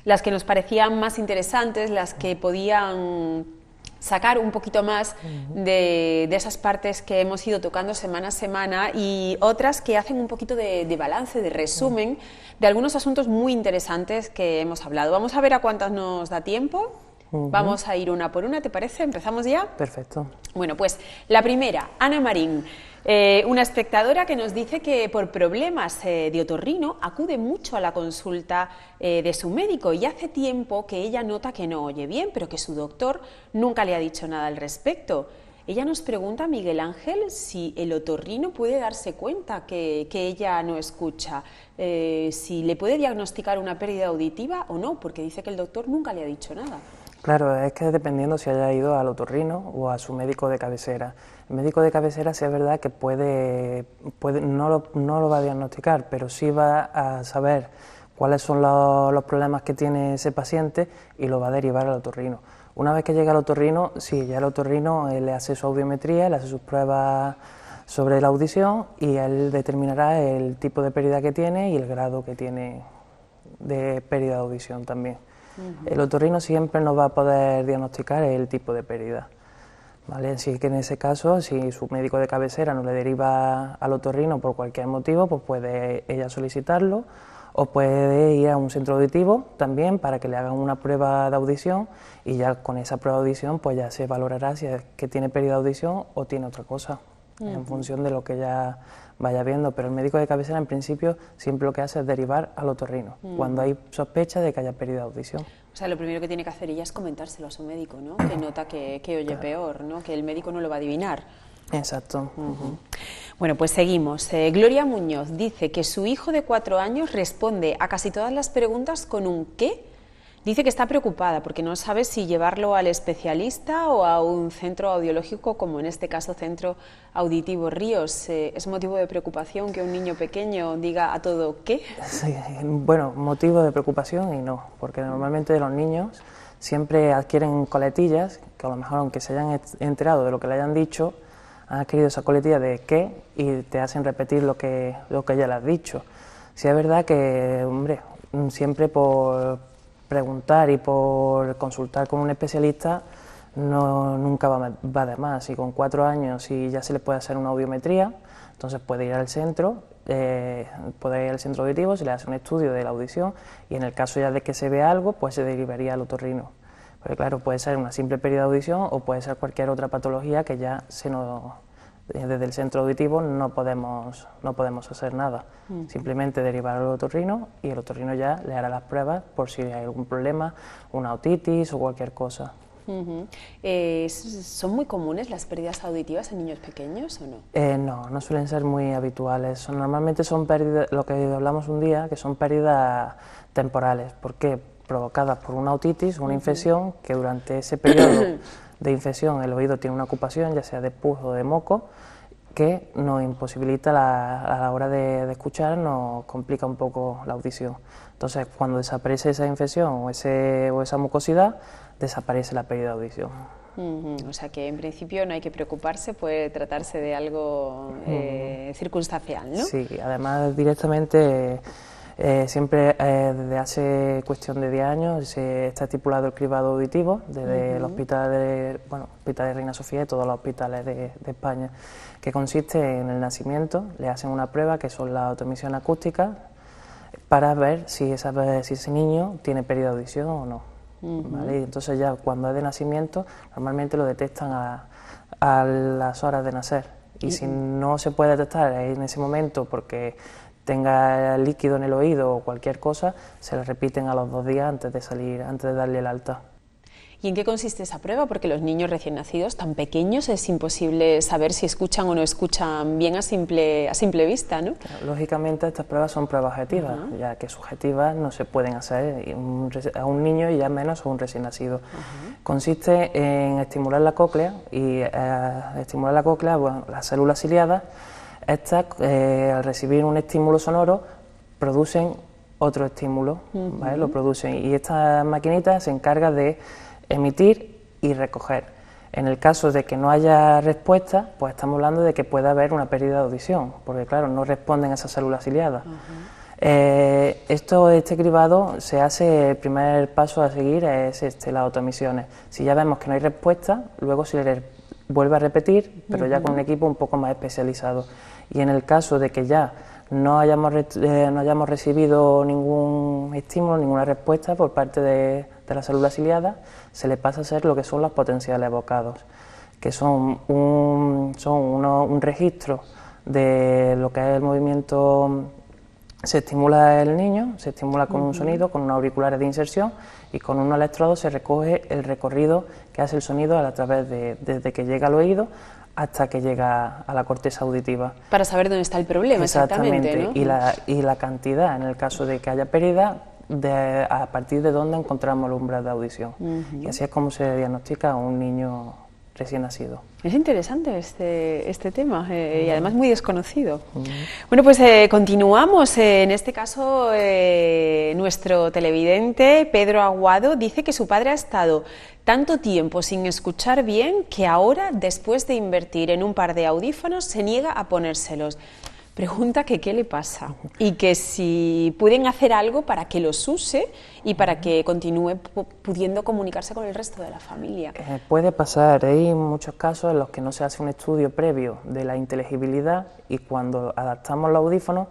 las que nos parecían más interesantes, las que podían sacar un poquito más de esas partes que hemos ido tocando semana a semana, y otras que hacen un poquito de balance, de resumen de algunos asuntos muy interesantes que hemos hablado. Vamos a ver a cuántas nos da tiempo. Vamos a ir una por una, ¿te parece? ¿Empezamos ya? Perfecto. Bueno, pues la primera, Ana Marín, una espectadora que nos dice que por problemas de otorrino acude mucho a la consulta de su médico, y hace tiempo que ella nota que no oye bien, pero que su doctor nunca le ha dicho nada al respecto. Ella nos pregunta, Miguel Ángel, si el otorrino puede darse cuenta que ella no escucha, si le puede diagnosticar una pérdida auditiva o no, porque dice que el doctor nunca le ha dicho nada. Claro, es que dependiendo si haya ido al otorrino o a su médico de cabecera. El médico de cabecera sí es verdad que no lo va a diagnosticar, pero sí va a saber cuáles son los problemas que tiene ese paciente y lo va a derivar al otorrino. Una vez que llega al otorrino, sí, ya el otorrino le hace su audiometría, le hace sus pruebas sobre la audición, y él determinará el tipo de pérdida que tiene y el grado que tiene de pérdida de audición también. El otorrino siempre nos va a poder diagnosticar el tipo de pérdida, ¿vale? Así que en ese caso, si su médico de cabecera no le deriva al otorrino por cualquier motivo, pues puede ella solicitarlo, o puede ir a un centro auditivo también para que le hagan una prueba de audición, y ya con esa prueba de audición pues ya se valorará si es que tiene pérdida de audición o tiene otra cosa, en función de lo que ella vaya viendo. Pero el médico de cabecera en principio siempre lo que hace es derivar al otorrino cuando hay sospecha de que haya pérdida de audición. O sea, lo primero que tiene que hacer ella es comentárselo a su médico, ¿no? Que nota que oye claro. peor, ¿no? Que el médico no lo va a adivinar. Exacto. Bueno, pues seguimos. Gloria Muñoz dice que su hijo de 4 años responde a casi todas las preguntas con un ¿qué? Dice que está preocupada porque no sabe si llevarlo al especialista o a un centro audiológico, como en este caso Centro Auditivo Ríos. ¿Es motivo de preocupación que un niño pequeño diga a todo ¿qué? Sí, bueno, motivo de preocupación y no, porque normalmente los niños siempre adquieren coletillas, que a lo mejor aunque se hayan enterado de lo que le hayan dicho, han adquirido esa coletilla de ¿qué? Y te hacen repetir lo que ya le has dicho. Sí es verdad que, hombre, siempre por preguntar y por consultar con un especialista nunca va de más. Y con 4 años, si ya se le puede hacer una audiometría, entonces puede ir al centro, auditivo, se le hace un estudio de la audición y en el caso ya de que se vea algo, pues se derivaría al otorrino. Porque claro, puede ser una simple pérdida de audición o puede ser cualquier otra patología que ya desde el centro auditivo no podemos hacer nada. Simplemente derivar al otorrino y el otorrino ya le hará las pruebas por si hay algún problema, una otitis o cualquier cosa. ¿Son muy comunes las pérdidas auditivas en niños pequeños o no? No suelen ser muy habituales. Normalmente son pérdidas, lo que hablamos un día, que son pérdidas temporales. ¿Por qué? Provocadas por una otitis, una infección, que durante ese periodo de infección el oído tiene una ocupación, ya sea de pus o de moco, que nos imposibilita a la hora de escuchar, nos complica un poco la audición. Entonces, cuando desaparece esa infección o esa mucosidad, desaparece la pérdida de audición. O sea que en principio no hay que preocuparse, puede tratarse de algo circunstancial, ¿no? Sí, además directamente siempre desde hace cuestión de 10 años se está estipulado el cribado auditivo desde el hospital de Reina Sofía y todos los hospitales de España, que consiste en el nacimiento, le hacen una prueba que son la automisión acústica para ver si ese niño tiene pérdida de audición o no. ¿Vale? Y entonces ya cuando es de nacimiento normalmente lo detectan a las horas de nacer y si no se puede detectar en ese momento porque tenga líquido en el oído o cualquier cosa, se le repiten a los 2 días antes de darle el alta. ¿Y en qué consiste esa prueba? Porque los niños recién nacidos, tan pequeños, es imposible saber si escuchan o no escuchan bien a simple vista, ¿no? Lógicamente estas pruebas son pruebas objetivas, ya que subjetivas no se pueden hacer a un niño y ya menos a un recién nacido. Consiste en estimular la cóclea y las células ciliadas, estas al recibir un estímulo sonoro producen otro estímulo, ¿vale? Lo producen y esta maquinita se encarga de emitir y recoger. En el caso de que no haya respuesta, pues estamos hablando de que puede haber una pérdida de audición, porque claro, no responden a esas células ciliadas. Este cribado se hace, el primer paso a seguir es las automisiones. Si ya vemos que no hay respuesta, luego se le vuelve a repetir, pero ya con un equipo un poco más especializado. Y en el caso de que ya no hayamos recibido ningún estímulo, ninguna respuesta por parte de las células ciliadas, se le pasa a hacer lo que son los potenciales evocados, que son un registro de lo que es el movimiento. Se estimula el niño, se estimula con un sonido, con unos auriculares de inserción y con un electrodo se recoge el recorrido que hace el sonido a través desde que llega al oído hasta que llega a la corteza auditiva. Para saber dónde está el problema, exactamente, ¿no? Y la cantidad, en el caso de que haya pérdida, a partir de dónde encontramos el umbral de audición. Y así es como se diagnostica a un niño recién nacido. Es interesante este tema y además muy desconocido. Bueno, pues continuamos. En este caso, nuestro televidente, Pedro Aguado, dice que su padre ha estado tanto tiempo sin escuchar bien que ahora, después de invertir en un par de audífonos, se niega a ponérselos. Pregunta que qué le pasa y que si pueden hacer algo para que los use y para que continúe pudiendo comunicarse con el resto de la familia. Puede pasar, hay muchos casos en los que no se hace un estudio previo de la inteligibilidad y cuando adaptamos los audífonos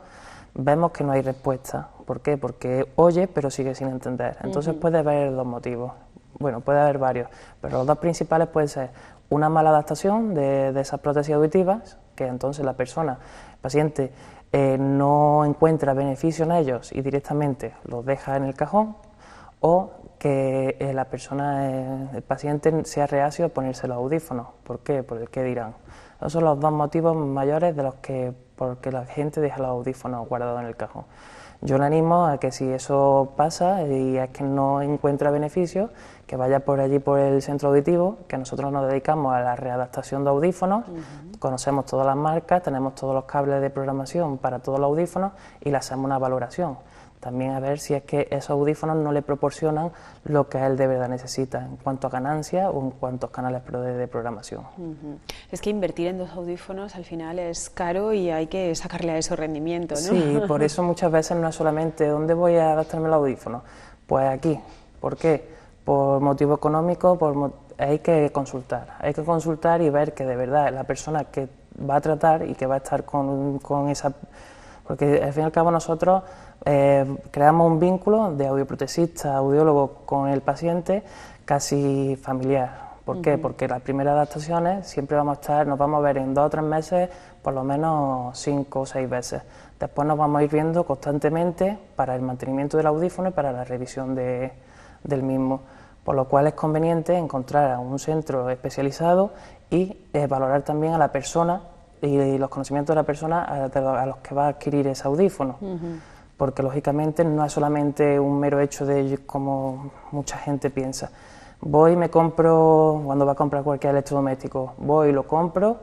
vemos que no hay respuesta. ¿Por qué? Porque oye pero sigue sin entender. Entonces puede haber 2 motivos, bueno, puede haber varios, pero los 2 principales pueden ser una mala adaptación de esas prótesis auditivas, que entonces el paciente no encuentra beneficio en ellos y directamente los deja en el cajón, o que el paciente sea reacio a ponerse los audífonos. ¿Por qué? Por el qué dirán. Esos son los 2 motivos mayores por que la gente deja los audífonos guardados en el cajón. Yo le animo a que si eso pasa y es que no encuentra beneficio, que vaya por allí por el centro auditivo, que nosotros nos dedicamos a la readaptación de audífonos, conocemos todas las marcas, tenemos todos los cables de programación para todos los audífonos y le hacemos una valoración. También a ver si es que esos audífonos no le proporcionan lo que él de verdad necesita en cuanto a ganancia o en cuanto a canales de programación. Es que invertir en 2 audífonos al final es caro y hay que sacarle a eso rendimiento, ¿no? Sí, por eso muchas veces no es solamente ¿dónde voy a adaptarme el audífono? Pues aquí, ¿Por qué? Por motivo económico, hay que consultar y ver que de verdad la persona que va a tratar y que va a estar con esa... Porque al fin y al cabo nosotros creamos un vínculo de audioprotesista, audiólogo con el paciente casi familiar. ¿Por qué? Porque las primeras adaptaciones siempre nos vamos a ver en 2 o 3 meses por lo menos 5 o 6 veces. Después nos vamos a ir viendo constantemente para el mantenimiento del audífono y para la revisión del mismo. Por lo cual es conveniente encontrar a un centro especializado y valorar también a la persona y los conocimientos de la persona a los que va a adquirir ese audífono. Porque lógicamente no es solamente un mero hecho de como mucha gente piensa. Voy y me compro, cuando va a comprar cualquier electrodoméstico, voy y lo compro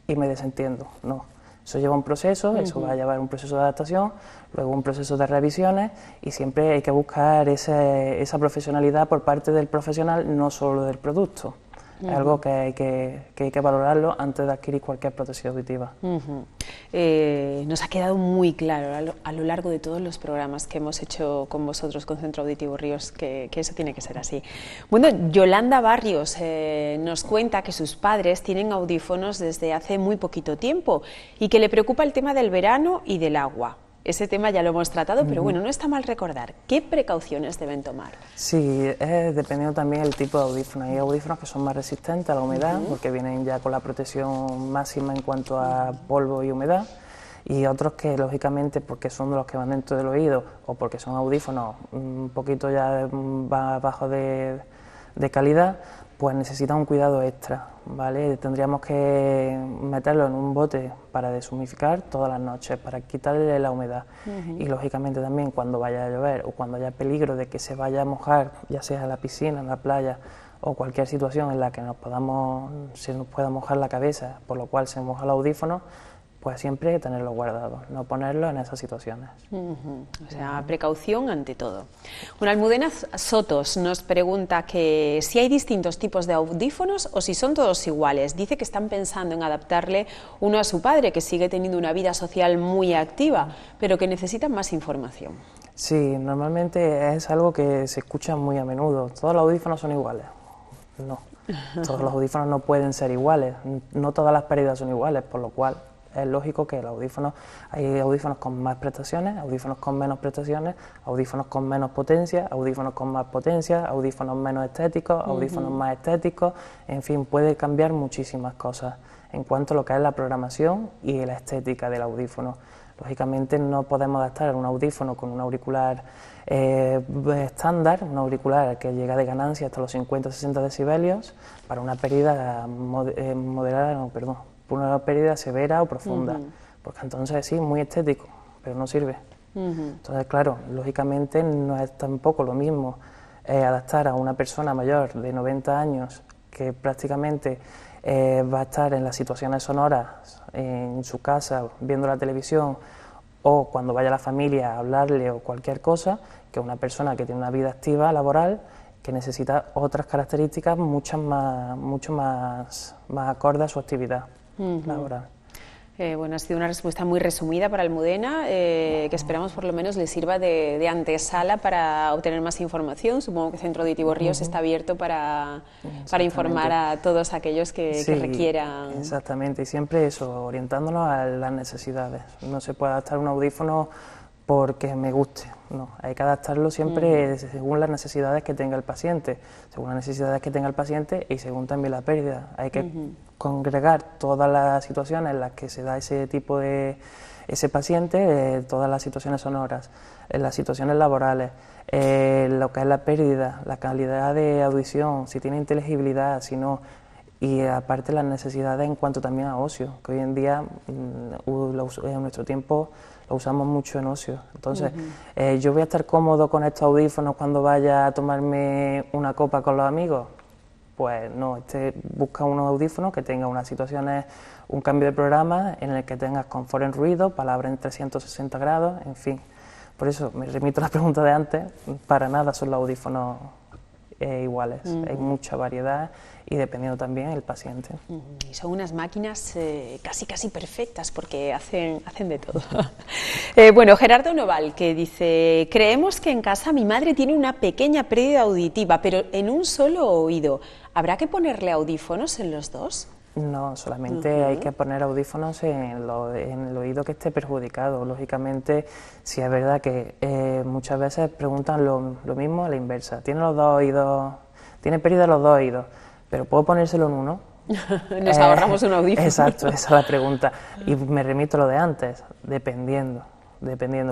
y me desentiendo. No, eso lleva un proceso, eso va a llevar un proceso de adaptación, luego un proceso de revisiones y siempre hay que buscar esa profesionalidad por parte del profesional, no solo del producto. Es algo que hay que valorarlo antes de adquirir cualquier prótesis auditiva. Nos ha quedado muy claro a lo largo de todos los programas que hemos hecho con vosotros, con Centro Auditivo Ríos, que eso tiene que ser así. Bueno, Yolanda Barrios nos cuenta que sus padres tienen audífonos desde hace muy poquito tiempo y que le preocupa el tema del verano y del agua. Ese tema ya lo hemos tratado, pero bueno, no está mal recordar. ¿Qué precauciones deben tomar? Sí, dependiendo también del tipo de audífonos. Hay audífonos que son más resistentes a la humedad, porque vienen ya con la protección máxima en cuanto a polvo y humedad, y otros que, lógicamente, porque son de los que van dentro del oído, o porque son audífonos un poquito ya bajos de calidad, pues necesitan un cuidado extra, ¿vale? Tendríamos que meterlo en un bote para deshumificar todas las noches, para quitarle la humedad. Y lógicamente también cuando vaya a llover o cuando haya peligro de que se vaya a mojar, ya sea en la piscina, en la playa o cualquier situación en la que se nos pueda mojar la cabeza, por lo cual se moja el audífono, pues siempre hay que tenerlo guardado, no ponerlo en esas situaciones. O sea, precaución ante todo. Bueno, Almudena Sotos nos pregunta que si hay distintos tipos de audífonos o si son todos iguales. Dice que están pensando en adaptarle uno a su padre, que sigue teniendo una vida social muy activa, pero que necesita más información. Sí, normalmente es algo que se escucha muy a menudo. ¿Todos los audífonos son iguales? No, todos los audífonos no pueden ser iguales, no todas las pérdidas son iguales, por lo cual es lógico que hay audífonos con más prestaciones, audífonos con menos prestaciones, audífonos con menos potencia, audífonos con más potencia, audífonos menos estéticos, audífonos más estéticos, en fin, puede cambiar muchísimas cosas en cuanto a lo que es la programación y la estética del audífono. Lógicamente no podemos adaptar un audífono con un auricular estándar, un auricular que llega de ganancia hasta los 50-60 decibelios para una pérdida por una pérdida severa o profunda, porque entonces sí, muy estético, pero no sirve. Entonces, claro, lógicamente no es tampoco lo mismo adaptar a una persona mayor de 90 años que prácticamente va a estar en las situaciones sonoras en su casa viendo la televisión o cuando vaya la familia a hablarle o cualquier cosa, que una persona que tiene una vida activa, laboral, que necesita otras características mucho más acordes a su actividad laboral. Bueno, ha sido una respuesta muy resumida para Almudena, que esperamos por lo menos le sirva de antesala para obtener más información. Supongo que Centro Auditivo Ríos está abierto para informar a todos aquellos que requieran. Exactamente, y siempre eso, orientándonos a las necesidades. No se puede adaptar un audífono porque me guste, no, hay que adaptarlo siempre según las necesidades que tenga el paciente, y según también la pérdida. Hay que congregar todas las situaciones en las que se da ese paciente, todas las situaciones sonoras, las situaciones laborales, lo que es la pérdida, la calidad de audición, si tiene inteligibilidad, si no, y aparte las necesidades en cuanto también a ocio, que hoy en día en nuestro tiempo lo usamos mucho en ocio. Entonces, ¿yo voy a estar cómodo con estos audífonos cuando vaya a tomarme una copa con los amigos? Pues no, busca unos audífonos que tengan unas situaciones, un cambio de programa en el que tengas confort en ruido, palabra en 360 grados, en fin. Por eso me remito a la pregunta de antes, para nada son los audífonos iguales, hay mucha variedad y dependiendo también del paciente. Y son unas máquinas casi perfectas porque hacen de todo. Bueno, Gerardo Noval, que dice: creemos que en casa mi madre tiene una pequeña pérdida auditiva, pero en un solo oído. ¿Habrá que ponerle audífonos en los dos? No, solamente hay que poner audífonos en el oído que esté perjudicado. Lógicamente, sí es verdad que muchas veces preguntan lo mismo a la inversa. ¿Tiene los dos oídos, tiene pérdida los dos oídos, pero puedo ponérselo en uno? Nos ahorramos un audífono. Exacto, esa es la pregunta. Y me remito a lo de antes, dependiendo.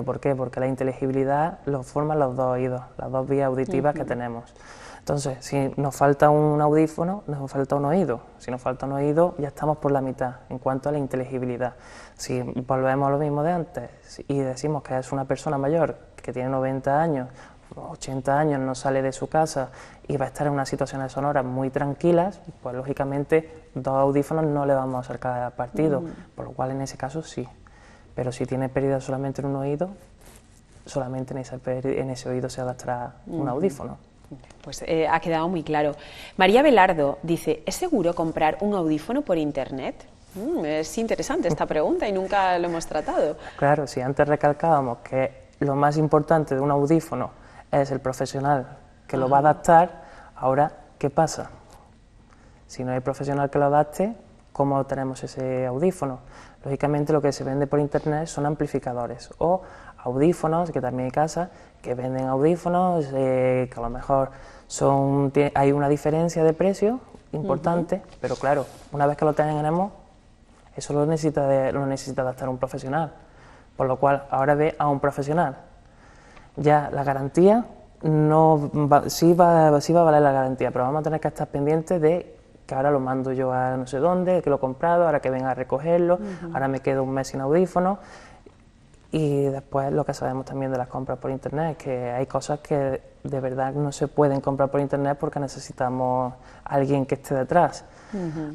¿Por qué? Porque la inteligibilidad lo forman los dos oídos, las dos vías auditivas que tenemos. Entonces, si nos falta un audífono, nos falta un oído. Si nos falta un oído, ya estamos por la mitad en cuanto a la inteligibilidad. Si volvemos a lo mismo de antes y decimos que es una persona mayor que tiene 90 años, 80 años, no sale de su casa y va a estar en unas situaciones sonoras muy tranquilas, pues lógicamente dos audífonos no le vamos a sacar partido, por lo cual en ese caso sí. Pero si tiene pérdida solamente en un oído, solamente en ese oído se adaptará un audífono. Pues ha quedado muy claro. María Belardo dice: ¿es seguro comprar un audífono por internet? Es interesante esta pregunta y nunca lo hemos tratado. Claro, si antes recalcábamos que lo más importante de un audífono es el profesional que lo va a adaptar, ahora, ¿qué pasa? Si no hay profesional que lo adapte, ¿cómo tenemos ese audífono? Lógicamente lo que se vende por internet son amplificadores o audífonos, que también hay casas que venden audífonos que a lo mejor hay una diferencia de precio importante, pero claro, una vez que lo tenemos, eso lo necesita adaptar un profesional, por lo cual ahora ve a un profesional. Ya la garantía sí va a valer la garantía, pero vamos a tener que estar pendientes de que ahora lo mando yo a no sé dónde, que lo he comprado, ahora que venga a recogerlo, ahora me quedo un mes sin audífono. Y después lo que sabemos también de las compras por internet, que hay cosas que de verdad no se pueden comprar por internet porque necesitamos a alguien que esté detrás.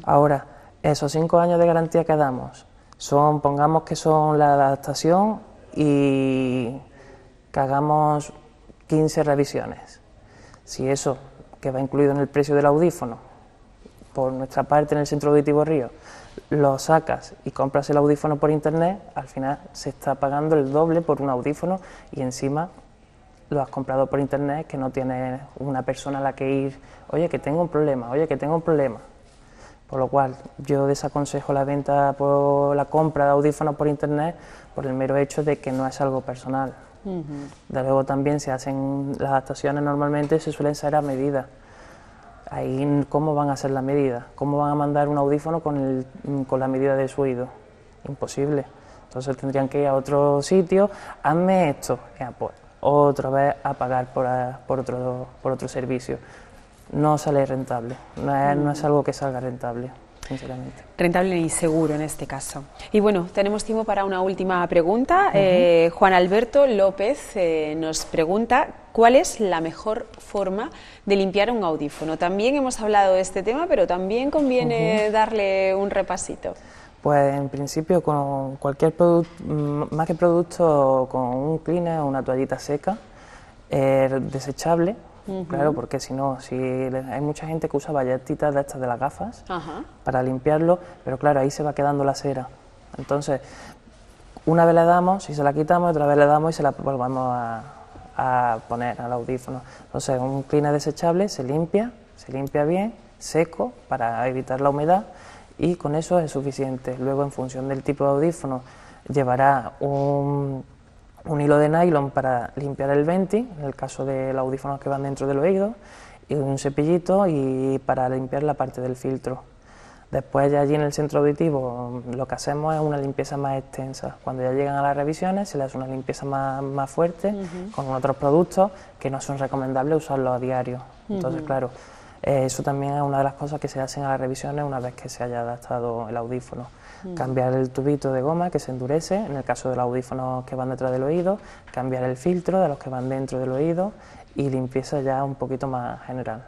Ahora, esos 5 años de garantía que damos, pongamos que son la adaptación y que hagamos 15 revisiones. Si eso, que va incluido en el precio del audífono, por nuestra parte en el Centro Auditivo Río, lo sacas y compras el audífono por internet, al final se está pagando el doble por un audífono y encima lo has comprado por internet, que no tienes una persona a la que ir, oye que tengo un problema. Por lo cual yo desaconsejo la venta por la compra de audífonos por internet por el mero hecho de que no es algo personal. De luego también se hacen las adaptaciones, normalmente se suelen ser a medida. Ahí, ¿cómo van a hacer la medida? ¿Cómo van a mandar un audífono con la medida de su oído? Imposible. Entonces tendrían que ir a otro sitio, hazme esto, pues otra vez a pagar por otro servicio. No sale rentable, no es algo que salga rentable, sinceramente. Rentable y seguro en este caso. Y bueno, tenemos tiempo para una última pregunta. Juan Alberto López nos pregunta: ¿cuál es la mejor forma de limpiar un audífono? También hemos hablado de este tema, pero también conviene darle un repasito. Pues en principio con cualquier producto, más que producto, con un cleaner o una toallita seca, desechable. Claro, porque si no, hay mucha gente que usa bayetitas de estas de las gafas para limpiarlo, pero claro, ahí se va quedando la cera. Entonces, una vez le damos y se la quitamos, otra vez le damos y se la volvemos a poner al audífono. Entonces, un cleaner desechable se limpia bien, seco, para evitar la humedad, y con eso es suficiente. Luego, en función del tipo de audífono, llevará un hilo de nylon para limpiar el venti, en el caso de los audífonos que van dentro del oído, y un cepillito y para limpiar la parte del filtro. Después ya allí en el centro auditivo lo que hacemos es una limpieza más extensa. Cuando ya llegan a las revisiones se les hace una limpieza más fuerte con otros productos que no son recomendables usarlos a diario. Entonces, claro, eso también es una de las cosas que se hacen a las revisiones una vez que se haya adaptado el audífono. Cambiar el tubito de goma que se endurece, en el caso de los audífonos que van detrás del oído, cambiar el filtro de los que van dentro del oído y limpieza ya un poquito más general.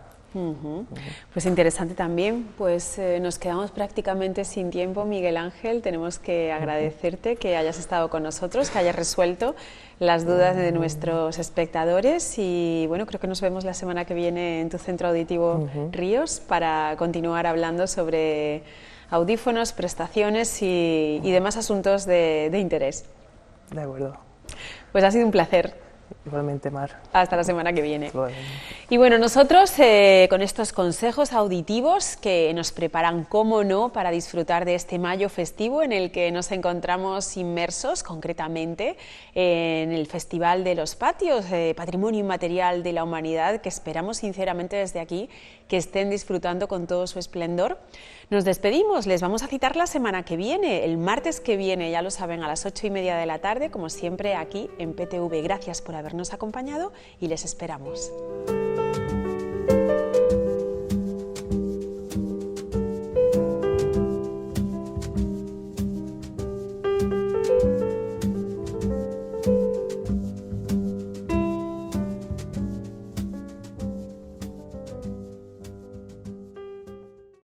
Pues interesante también, pues nos quedamos prácticamente sin tiempo, Miguel Ángel. Tenemos que agradecerte que hayas estado con nosotros, que hayas resuelto las dudas de nuestros espectadores y bueno, creo que nos vemos la semana que viene en tu centro auditivo Ríos para continuar hablando sobre audífonos, prestaciones y demás asuntos de interés. De acuerdo. Pues ha sido un placer. Igualmente, Mar. Hasta la semana que viene. Bueno. Y bueno, nosotros con estos consejos auditivos que nos preparan, cómo no, para disfrutar de este mayo festivo en el que nos encontramos inmersos, concretamente en el Festival de los Patios, Patrimonio Inmaterial de la Humanidad, que esperamos sinceramente desde aquí que estén disfrutando con todo su esplendor. Nos despedimos, les vamos a citar la semana que viene, el martes que viene, ya lo saben, a las 8:30 de la tarde, como siempre aquí en PTV. Gracias por habernos acompañado y les esperamos.